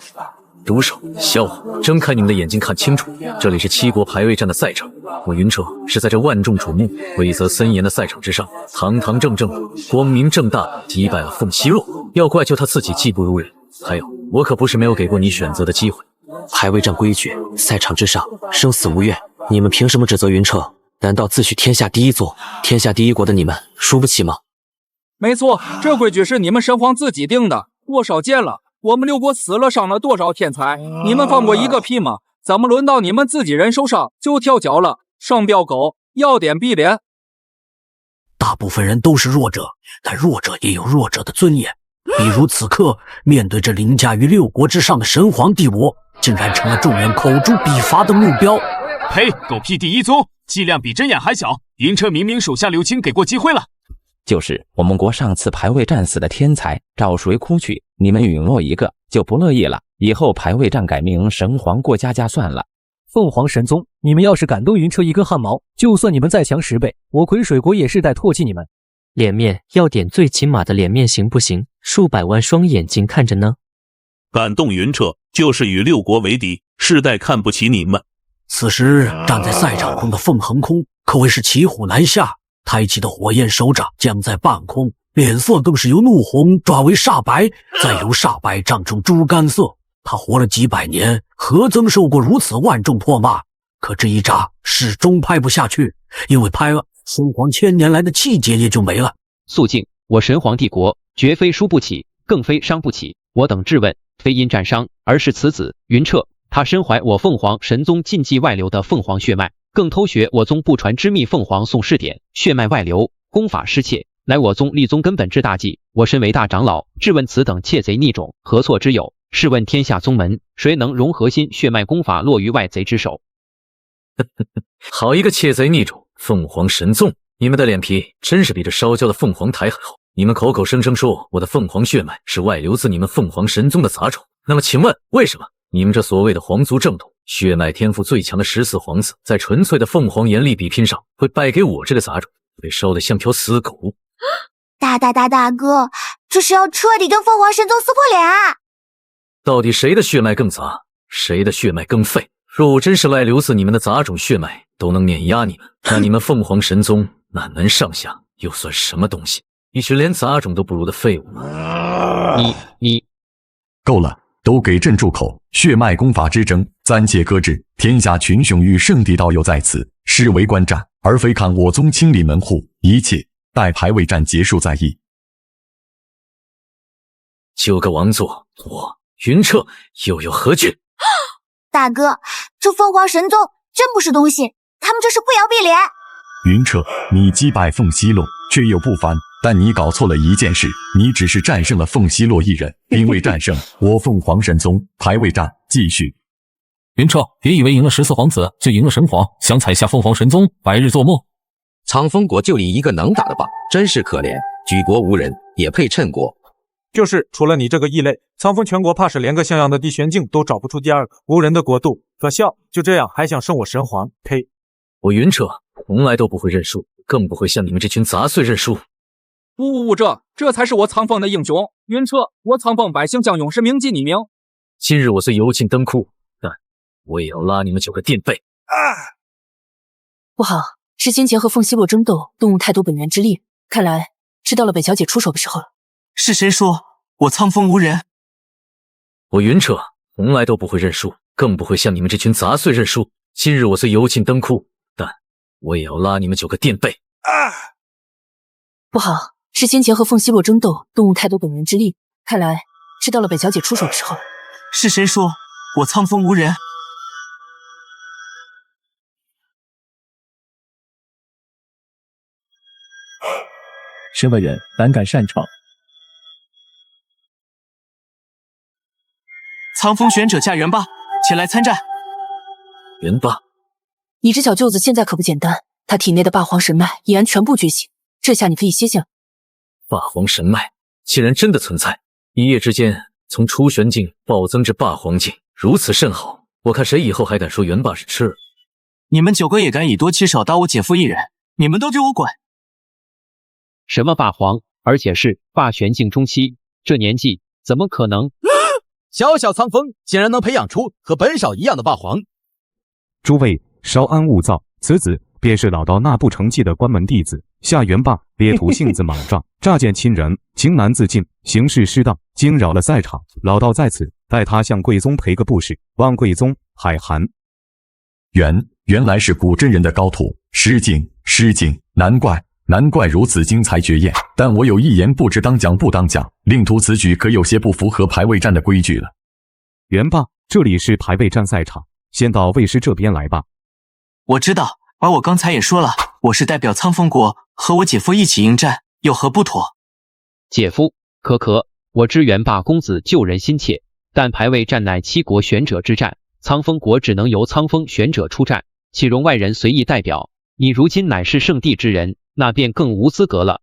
毒手，小伙，睁开你们的眼睛看清楚，这里是7国排位战的赛场，我云彻是在这万众瞩目、规则森严的赛场之上，堂堂正正、光明正大地击败了凤西洛。要怪就他自己技不如人，还有我可不是没有给过你选择的机会。排位战规矩，赛场之上，生死无怨，你们凭什么指责云彻？难道自诩天下第一座、天下第一国的你们输不起吗？没错，这规矩是你们神皇自己定的，多少届了。我们6国死了伤了多少天才，你们放过一个屁吗？怎么轮到你们自己人手上就跳脚了？双标狗，要点必脸。大部分人都是弱者，但弱者也有弱者的尊严。比如此刻面对这凌驾于6国之上的神皇帝国，竟然成了众人口诛笔伐的目标。呸！狗屁第一宗，剂量比针眼还小。银车明明手下留情给过机会了。就是我们国上次排位战死的天才，找谁哭去？你们陨落一个就不乐意了，以后排位战改名神皇过家家算了。凤凰神宗，你们要是敢动云彻一根汗毛，就算你们再强10倍，我癸水国也世代唾弃你们。脸面要点最起码的脸面行不行？数百万双眼睛看着呢。敢动云彻，就是与6国为敌，世代看不起你们。此时站在赛场上的凤横空可谓是骑虎难下，抬起的火焰手掌将在半空，脸色更是由怒红转为煞白，再由煞白涨成猪肝色。他活了几百年，何曾受过如此万众唾骂？可这一扎始终拍不下去，因为拍了，神皇1000年来的气节也就没了。肃静！我神皇帝国绝非输不起，更非伤不起。我等质问，非因战伤，而是此子云彻，他身怀我凤凰神宗禁忌外流的凤凰血脉，更偷学我宗不传之秘凤凰宋氏典，血脉外流，功法失窃，乃我宗立宗根本之大忌。我身为大长老，质问此等窃贼逆种，何错之有？试问天下宗门，谁能容核心血脉功法落于外贼之手？好一个窃贼逆种！凤凰神宗，你们的脸皮真是比这烧焦的凤凰台还厚。你们口口声声说我的凤凰血脉是外流自你们凤凰神宗的杂种，那么请问为什么你们这所谓的皇族正统、血脉天赋最强的14皇子，在纯粹的凤凰炎力比拼上会败给我这个杂种，被烧得像条死狗？大哥，这是要彻底跟凤凰神宗撕破脸啊！到底谁的血脉更杂，谁的血脉更废？若我真是外流自你们的杂种血脉都能碾压你们，那你们凤凰神宗那门上下又算什么东西？一群连杂种都不如的废物吗？你够了，都给朕住口！血脉功法之争暂且搁置，天下群雄与圣地道友在此，视为观战，而非看我宗清理门户，一切待排位战结束再议。就个王座，我云彻又有何惧？大哥，这凤凰神宗真不是东西，他们这是不摇必脸。云彻，你击败凤西洛确有不凡，但你搞错了一件事，你只是战胜了凤西洛一人，并未战胜我凤凰神宗。排位战继续。云彻，别以为赢了14皇子就赢了神皇，想踩下凤凰神宗，白日做梦。苍风国就你一个能打的吧，真是可怜，举国无人，也配称国。就是除了你这个异类，苍风全国怕是连个像样的地玄境都找不出第二个。无人的国度，可笑！就这样还想胜我神皇？呸！我云彻从来都不会认输，更不会向你们这群杂碎认输。这才是我苍凤的英雄。云彻，我苍凤百姓将永世铭记你名。今日我虽油尽灯枯，但我也要拉你们9个垫背。不好，是先前和凤西洛争斗，动用太多本源之力，看来是到了本小姐出手的时候了。是谁说我苍风无人？我云彻从来都不会认输，更不会向你们这群杂碎认输。今日我虽油尽灯枯，但我也要拉你们9个垫背。不好，是先前和凤西洛争斗，动用太多本源之力，看来是到了本小姐出手的时候了。是谁说我苍风无人？身为人，胆敢擅闯。苍风玄者驾元霸前来参战。元霸，你这小舅子现在可不简单，他体内的霸皇神脉已然全部觉醒，这下你可以歇歇了。霸皇神脉既然真的存在，一夜之间从初玄境暴增至霸皇境，如此甚好。我看谁以后还敢说元霸是痴儿？你们9个也敢以多欺少，打我姐夫一人，你们都给我滚！什么霸皇，而且是霸玄境中期，这年纪怎么可能？小小苍风竟然能培养出和本少一样的霸皇！诸位稍安勿躁，此子便是老道那不成器的关门弟子夏元霸，烈图性子莽撞，乍见亲人，情难自禁，行事失当，惊扰了赛场。老道在此代他向贵宗赔个不是，望贵宗海涵。原来是古真人的高徒，失敬，难怪如此精彩绝艳。但我有一言不知当讲不当讲，令徒此举可有些不符合排位战的规矩了。元霸，这里是排位战赛场，先到魏师这边来吧。我知道，而我刚才也说了，我是代表苍风国和我姐夫一起应战，有何不妥？姐夫，可，我知元霸公子救人心切，但排位战乃7国玄者之战，苍风国只能由苍风玄者出战，岂容外人随意代表？你如今乃是圣地之人，那便更无资格了。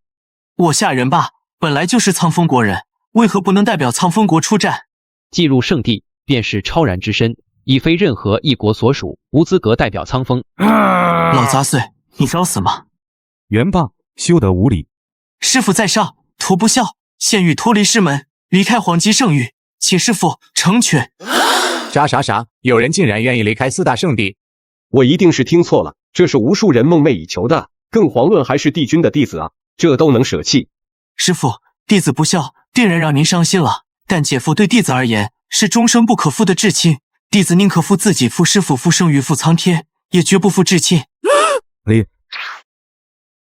我夏元霸本来就是苍风国人，为何不能代表苍风国出战？既入圣地，便是超然之身，已非任何一国所属，无资格代表苍风。老杂碎，你找死吗？元霸，休得无礼！师父在上，徒不孝，现欲脱离师门，离开皇极圣域，请师父成全。啥？有人竟然愿意离开4大圣地？我一定是听错了，这是无数人梦寐以求的，更遑论还是帝君的弟子啊，这都能舍弃？师父，弟子不孝，定然让您伤心了。但姐夫对弟子而言是终生不可负的至亲，弟子宁可负自己、负师父、负圣域、负苍天，也绝不负至亲。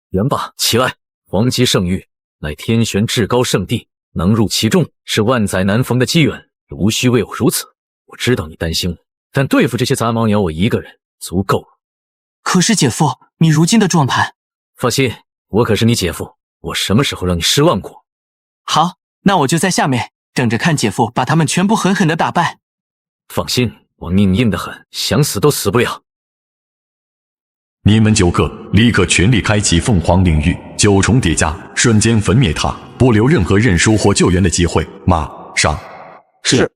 元霸，起来！皇极圣域乃天玄至高圣地，能入其中是万载难逢的机缘，无需为我如此。我知道你担心我，但对付这些杂毛鸟，我一个人足够了。可是姐夫，你如今的状态……放心，我可是你姐夫，我什么时候让你失望过？好，那我就在下面等着看姐夫把他们全部狠狠的打败。放心，我命硬得很，想死都死不了。你们9个立刻全力开启凤凰领域，9重叠加，瞬间焚灭它，不留任何认输或救援的机会。马上。是。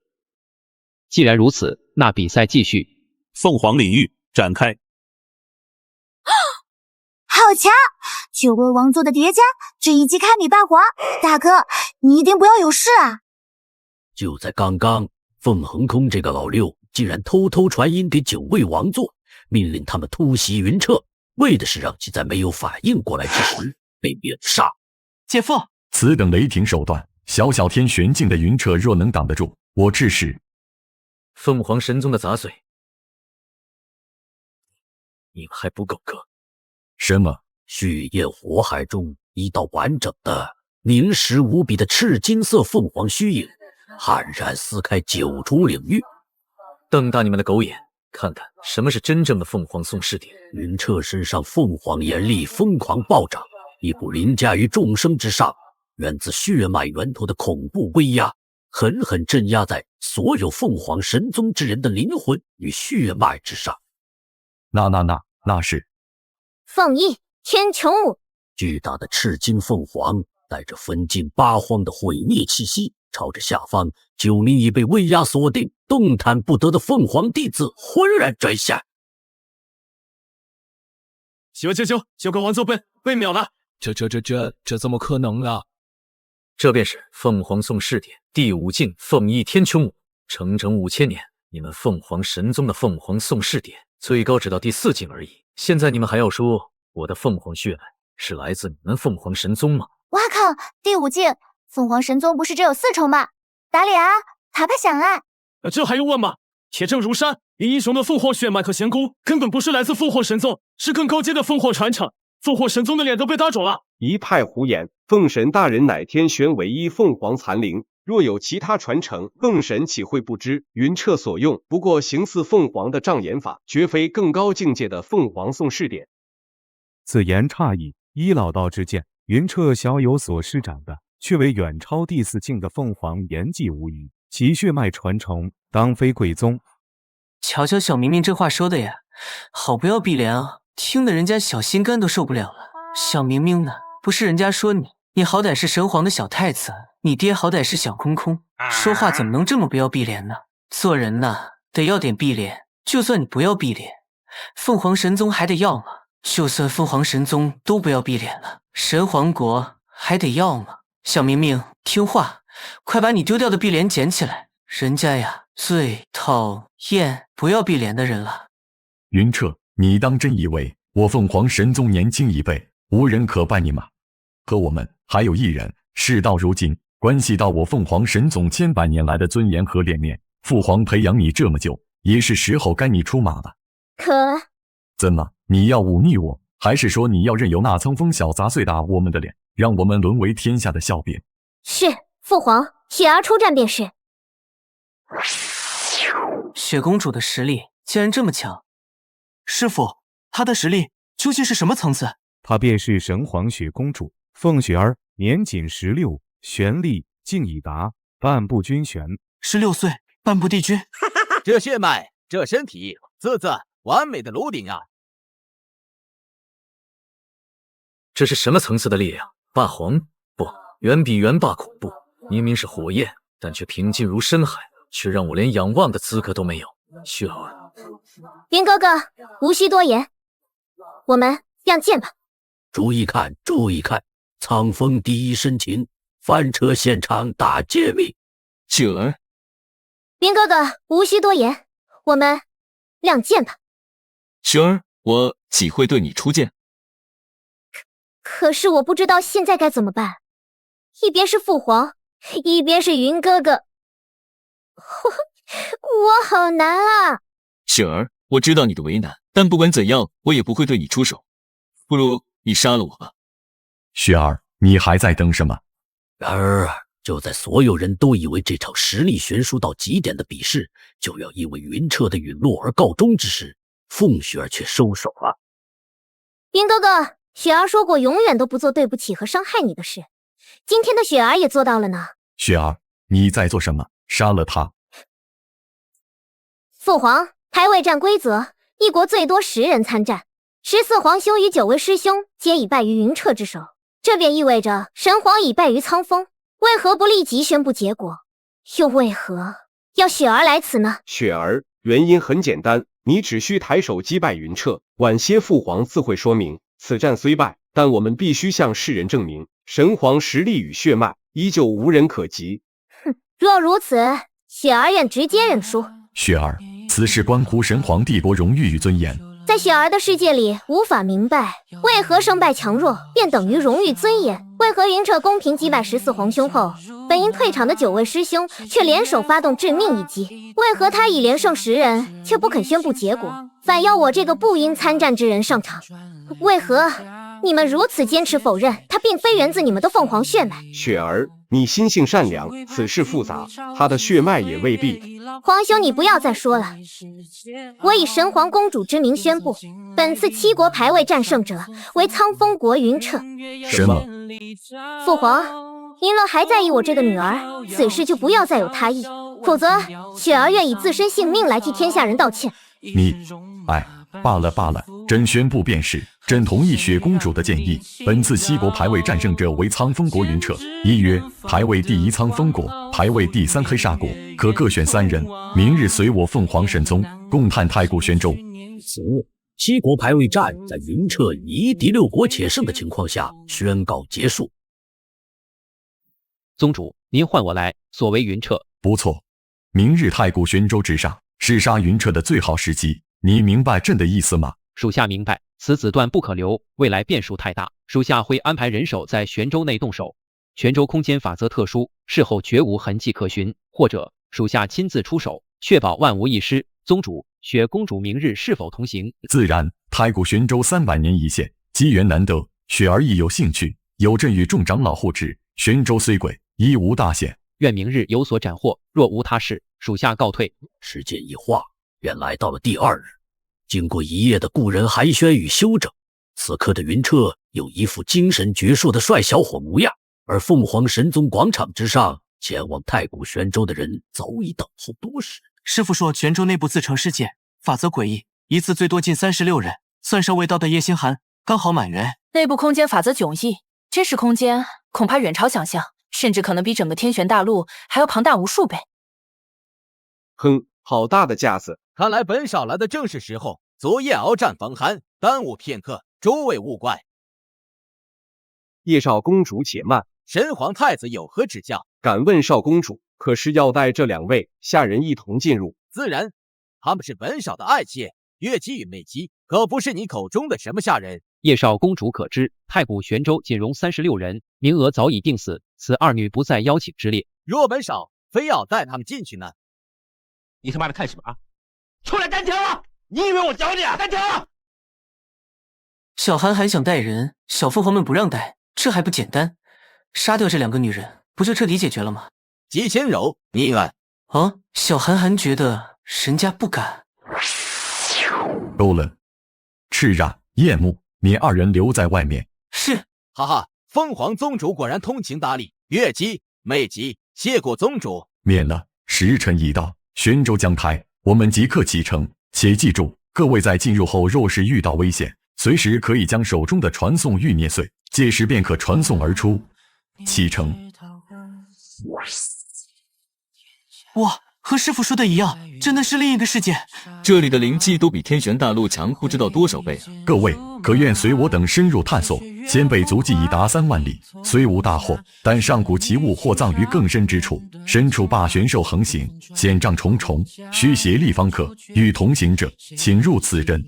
既然如此，那比赛继续。凤凰领域展开。好强！9位王座的叠加，这一击堪比霸皇。大哥，你一定不要有事啊！就在刚刚，凤横空这个老六竟然偷偷传音给9位王座，命令他们突袭云彻，为的是让其在没有反应过来之时被灭杀。姐夫，此等雷霆手段，小小天玄境的云彻若能挡得住，我致使。凤凰神宗的杂碎，你们还不够格。什么？血焰火海中一道完整的凝实无比的赤金色凤凰虚影，悍然撕开9重领域。瞪大你们的狗眼，看看什么是真正的凤凰宋试点。云彻身上凤凰炎力疯狂暴涨，一股凌驾于众生之上，源自血脉源头的恐怖威压，狠狠镇压在所有凤凰神宗之人的灵魂与血脉之上。那是凤翼天穹舞，巨大的赤金凤凰带着分尽八荒的毁灭气息，朝着下方9名已被威压锁定、动弹不得的凤凰弟子轰然拽下。9个王座被秒了！这怎么可能啊？这便是凤凰宋试点第5境凤翼天穹舞，整5000年，你们凤凰神宗的凤凰宋试点最高只到第4境而已。现在你们还要说我的凤凰血脉是来自你们凤凰神宗吗？哇靠！第5境凤凰神宗不是只有4重吗？打脸啊！爬响啊！这还用问吗？铁证如山，以英雄的凤凰血脉和仙姑，根本不是来自凤凰神宗，是更高阶的凤凰传承。凤凰神宗的脸都被打肿了。一派胡言！凤神大人乃天玄唯一凤凰残灵，若有其他传承，凤神岂会不知？云彻所用不过形似凤凰的障眼法，绝非更高境界的凤凰宋试点。此言差矣。依老道之见，云彻小有所施展的，却为远超第4境的凤凰言迹无疑，其血脉传承当非贵宗。瞧瞧小明明这话说的呀，好不要碧莲啊，听得人家小心肝都受不了了。小明明呢，不是人家说你好歹是神皇的小太子，你爹好歹是小空空，说话怎么能这么不要碧莲呢？做人呐，得要点碧莲，就算你不要碧莲，凤凰神宗还得要吗？就算凤凰神宗都不要碧莲了，神皇国还得要吗？小明明，听话，快把你丢掉的碧莲捡起来，人家呀最讨厌不要碧莲的人了。云彻，你当真以为我凤凰神宗年轻一辈，无人可拜你吗？和我们还有一人，事到如今，关系到我凤凰神宗千百年来的尊严和脸面。父皇培养你这么久，也是时候该你出马了。可怎么，你要忤逆我，还是说你要任由那苍风小杂碎打我们的脸，让我们沦为天下的笑柄？是父皇，雪儿出战便是。雪公主的实力竟然这么强，师父，她的实力究竟是什么层次？她便是神皇雪公主凤雪儿，年仅16，玄力竟已达半步君玄。16岁，半步帝君。这血脉，这身体，啧，完美的炉鼎啊！这是什么层次的力量？霸皇？不，远比元霸恐怖。明明是火焰，但却平静如深海，却让我连仰望的资格都没有。雪儿，云哥哥，无需多言，我们亮剑吧。注意看，注意看，苍风第一深情，翻车现场大揭秘。雪儿，云哥哥，无需多言，我们亮剑吧。雪儿，我岂会对你出剑？可是我不知道现在该怎么办，一边是父皇，一边是云哥哥，我好难啊。雪儿，我知道你的为难，但不管怎样，我也不会对你出手。不如你杀了我吧。雪儿，你还在等什么？然而，就在所有人都以为这场实力悬殊到极点的比试就要因为云彻的陨落而告终之时，凤雪儿却收手了。云哥哥，雪儿说过永远都不做对不起和伤害你的事，今天的雪儿也做到了呢。雪儿，你在做什么？杀了他！父皇，排位战规则，一国最多10人参战，14皇兄与9位师兄皆已败于云彻之手，这便意味着神皇已败于苍风。为何不立即宣布结果？又为何要雪儿来此呢？雪儿，原因很简单，你只需抬手击败云彻，晚些父皇自会说明。此战虽败，但我们必须向世人证明，神皇实力与血脉依旧无人可及。哼，若如此，雪儿愿直接认输。雪儿，此事关乎神皇帝国荣誉与尊严。在雪儿的世界里，无法明白为何胜败强弱便等于荣誉尊严。为何云彻公平击败14皇兄后，本应退场的9位师兄却联手发动致命一击？为何他已连胜10人，却不肯宣布结果，反要我这个不应参战之人上场？为何你们如此坚持否认他并非源自你们的凤凰血脉？雪儿，你心性善良，此事复杂，他的血脉也未必。皇兄，你不要再说了。我以神皇公主之名宣布，本次7国排位战胜者为苍风国云彻。什么？父皇，您若还在意我这个女儿，此事就不要再有他意，否则雪儿愿以自身性命来替天下人道歉。你，罢了，朕宣布便是，朕同意雪公主的建议。本次7国排位战胜者为苍风国云彻，依约排位第1苍风国，排位第3黑煞国，可各选3人，明日随我凤凰神宗共探太古玄州。此7国排位战在云彻以敌6国且胜的情况下宣告结束。宗主，您唤我来，所为云彻。不错，明日太古玄州之上是杀云彻的最好时机。你明白朕的意思吗？属下明白，此子断不可留，未来变数太大，属下会安排人手在玄州内动手。玄州空间法则特殊，事后绝无痕迹可寻，或者属下亲自出手，确保万无一失。宗主，雪公主明日是否同行？自然，太古玄州300年一现，机缘难得，雪儿亦有兴趣，有朕与众长老护持，玄州虽贵，亦无大险。愿明日有所斩获，若无他事，属下告退。时间一晃，便来到了第2日。经过一夜的故人寒暄与休整，此刻的云彻有一副精神矍铄的帅小伙模样，而凤凰神宗广场之上，前往太古玄州的人早已等候多时。师傅说玄州内部自成世界，法则诡异，一次最多进36人，算上未到的叶星寒，刚好满员。内部空间法则迥异，真实空间恐怕远超想象，甚至可能比整个天玄大陆还要庞大无数倍。哼，好大的架子！看来本少来的正是时候。昨夜鏖战防寒，耽误片刻，诸位勿怪。叶少公主且慢，神皇太子有何指教？敢问少公主，可是要带这2位下人一同进入？自然，他们是本少的爱妾，月姬与媚姬，可不是你口中的什么下人。叶少公主可知，太古玄州仅容36人，名额早已定死，此2女不在邀请之列。若本少非要带他们进去呢？你他妈的看什么啊？出来单挑啊！你以为我教你啊？单挑啊！小韩还想带人，小凤凰们不让带，这还不简单？杀掉这2个女人，不就彻底解决了吗？姬千柔，你愿？啊，小韩觉得人家不敢。够了，赤然、叶幕，你2人留在外面。是。哈哈，凤凰宗主果然通情达理。月姬、媚姬，谢过宗主。免了，时辰已到，玄州将开，我们即刻启程。且记住，各位在进入后，若是遇到危险，随时可以将手中的传送玉捏碎，届时便可传送而出。启程。哇，和师傅说的一样，真的是另一个世界。这里的灵气都比天玄大陆强不知道多少倍啊！各位可愿随我等深入探索？先辈足迹已达3万里，虽无大祸，但上古奇物或葬于更深之处，深处霸玄兽横行，险障重重，需协力方可。与同行者，请入此阵。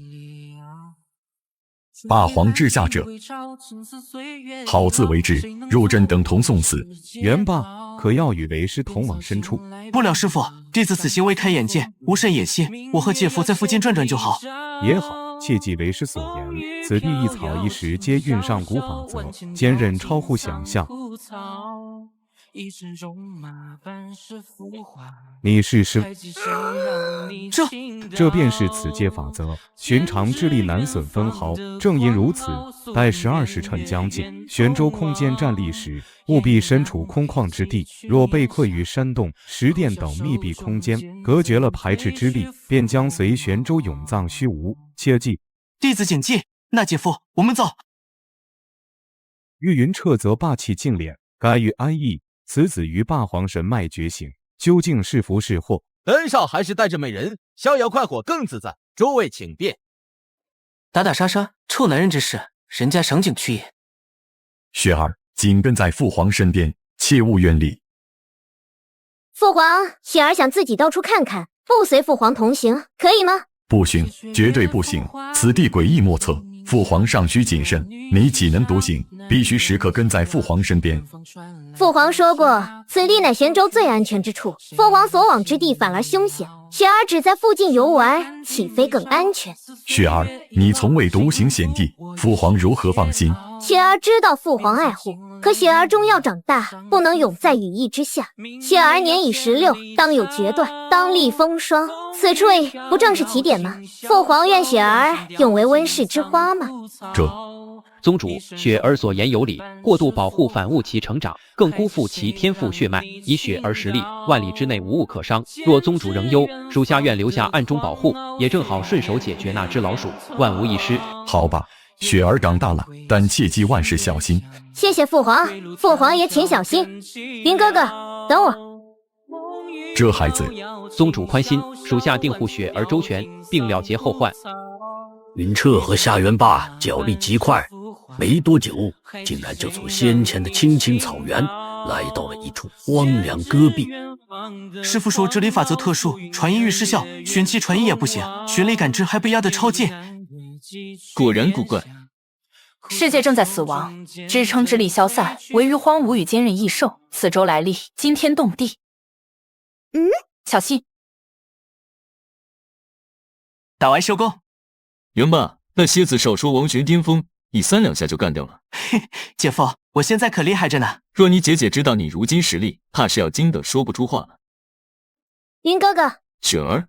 霸皇之下者，好自为之。入阵等同送死。元霸可要与为师同往深处？不了，师傅，弟子此行未开眼界，无甚野心，我和姐夫在附近转转就好。也好。切记为师所言，此地一草一石皆蕴上古法则，坚韧超乎想象。你试试，这便是此界法则，寻常之力难损分毫。正因如此，待12时辰将近，玄州空间站立时，务必身处空旷之地。若被困于山洞、石殿等密闭空间，隔绝了排斥之力，便将随玄州永葬虚无。切记，弟子谨记。那姐夫，我们走。玉云彻则霸气尽敛，该欲安逸。此子于霸皇神脉觉醒，究竟是福是祸？本少还是带着美人逍遥快活更自在，诸位请便。打打杀杀，臭男人之事，人家赏景去也。雪儿紧跟在父皇身边，切勿远离。父皇，雪儿想自己到处看看，不随父皇同行，可以吗？不行，绝对不行！此地诡异莫测，父皇尚需谨慎，你岂能独行？必须时刻跟在父皇身边。父皇说过，此地乃玄州最安全之处，父皇所往之地反而凶险。雪儿只在附近游玩，岂非更安全？雪儿，你从未独行险地，父皇如何放心？雪儿知道父皇爱护，可雪儿终要长大，不能永在羽翼之下。雪儿年已16，当有决断，当立风霜。此处不正是起点吗？父皇愿雪儿永为温室之花吗？这宗主，雪儿所言有理，过度保护反误其成长，更辜负其天赋血脉。以雪儿实力，万里之内无物可伤。若宗主仍忧，属下愿留下暗中保护，也正好顺手解决那只老鼠，万无一失。好吧，雪儿长大了，但切记万事小心。谢谢父皇，父皇也请小心。云哥哥，等我。这孩子，宗主宽心，属下定护雪儿周全，并了结后患。云彻和夏元霸脚力极快，没多久，竟然就从先前的青青草原来到了一处荒凉戈壁。师父说这里法则特殊，传音欲失效，玄气传音也不行，玄力感知还被压得超近。果然古怪。世界正在死亡，支撑之力消散，唯余荒芜与坚韧异兽。此周来历惊天动地。小心！打完收工。元霸，那蝎子少说王玄巅峰，你3两下就干掉了。姐夫，我现在可厉害着呢。若你姐姐知道你如今实力，怕是要惊得说不出话了。云哥哥，雪儿，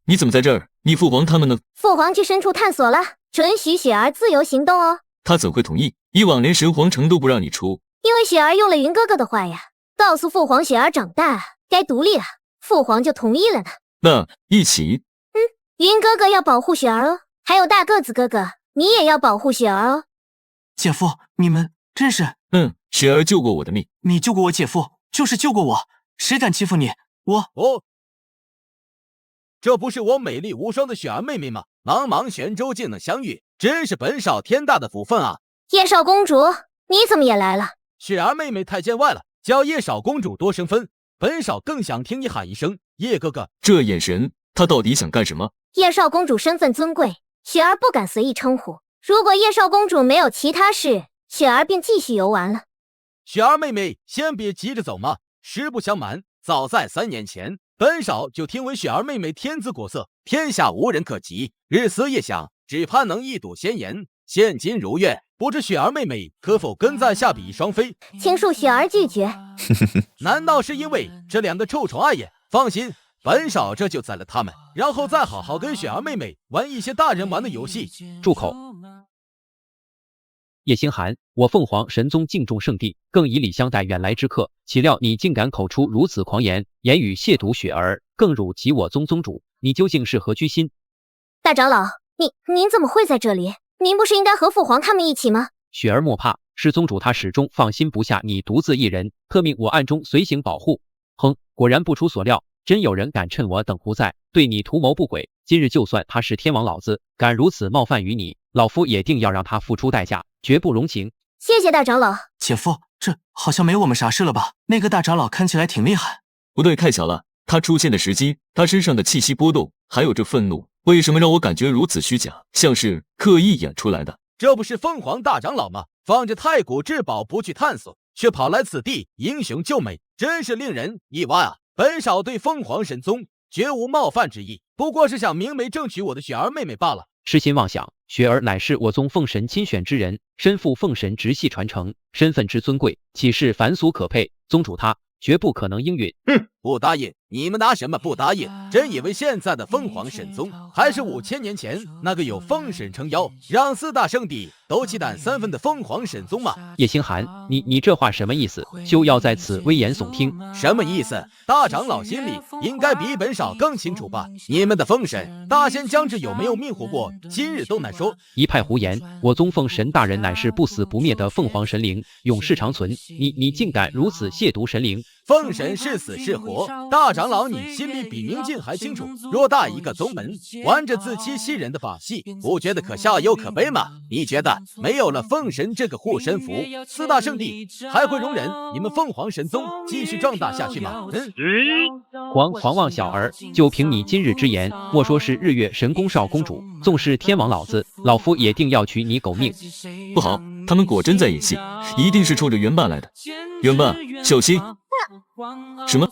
你怎么在这儿？你父皇他们呢？父皇去深处探索了，准许雪儿自由行动哦。他怎会同意？以往连神皇城都不让你出。因为雪儿用了云哥哥的话呀，告诉父皇雪儿长大该独立了，父皇就同意了呢。那一起？云哥哥要保护雪儿哦，还有大个子哥哥，你也要保护雪儿哦。姐夫，你们真是……雪儿救过我的命，你救过我姐夫，就是救过我，谁敢欺负你？我这不是我美丽无双的雪儿妹妹吗？茫茫玄州竟能相遇，真是本少天大的福分啊！叶少公主，你怎么也来了？雪儿妹妹太见外了，叫叶少公主多生分。本少更想听你喊一声叶哥哥。这眼神，他到底想干什么？叶少公主身份尊贵，雪儿不敢随意称呼。如果叶少公主没有其他事，雪儿便继续游玩了。雪儿妹妹，先别急着走嘛。实不相瞒，早在3年前，本少就听闻雪儿妹妹天姿国色，天下无人可及，日思夜想，只盼能一睹仙颜。现今如愿，不知雪儿妹妹可否跟在下比双飞？请恕雪儿拒绝。难道是因为这2个臭虫阿爷？放心，本少这就宰了他们，然后再好好跟雪儿妹妹玩一些大人玩的游戏。住口！叶星寒，我凤凰神宗敬重圣地，更以礼相待远来之客，岂料你竟敢口出如此狂言，言语亵渎雪儿，更辱及我宗宗主，你究竟是何居心？大长老，您怎么会在这里？您不是应该和父皇他们一起吗？雪儿莫怕，是宗主他始终放心不下你独自一人，特命我暗中随行保护。哼，果然不出所料，真有人敢趁我等不在，对你图谋不轨。今日就算他是天王老子，敢如此冒犯于你，老夫也定要让他付出代价，绝不容情。谢谢大长老。姐夫，这好像没有我们啥事了吧？那个大长老看起来挺厉害。不对，太小了。他出现的时机，他身上的气息波动，还有这愤怒，为什么让我感觉如此虚假，像是刻意演出来的？这不是凤凰大长老吗？放着太古至宝不去探索，却跑来此地英雄救美，真是令人意外啊！本少对凤凰神宗绝无冒犯之意，不过是想明媒正娶我的雪儿妹妹罢了。痴心妄想，雪儿乃是我宗凤神亲选之人，身负凤神直系传承，身份之尊贵，岂是凡俗可配？宗主他绝不可能应允。不答应？你们拿什么不答应？真以为现在的凤凰神宗还是5000年前那个有凤神撑腰，让4大圣地都忌惮3分的凤凰神宗吗？叶星寒，你这话什么意思？休要在此危言耸听。什么意思？大长老心里应该比本少更清楚吧？你们的凤神大仙将至有没有命活过今日都难说。一派胡言！我宗凤神大人乃是不死不灭的凤凰神灵，永世长存。你竟敢如此亵渎神灵！凤神是死是活，大长老你心里比明镜还清楚。偌大一个宗门，玩着自欺欺人的把戏，不觉得可笑又可悲吗？你觉得没有了凤神这个护身符，4大圣地还会容忍你们凤凰神宗继续壮大下去吗？狂妄小儿，就凭你今日之言，莫说是日月神宫少公主，纵是天王老子，老夫也定要取你狗命！不好，他们果真在演戏，一定是冲着元霸来的。元霸，小心！什么？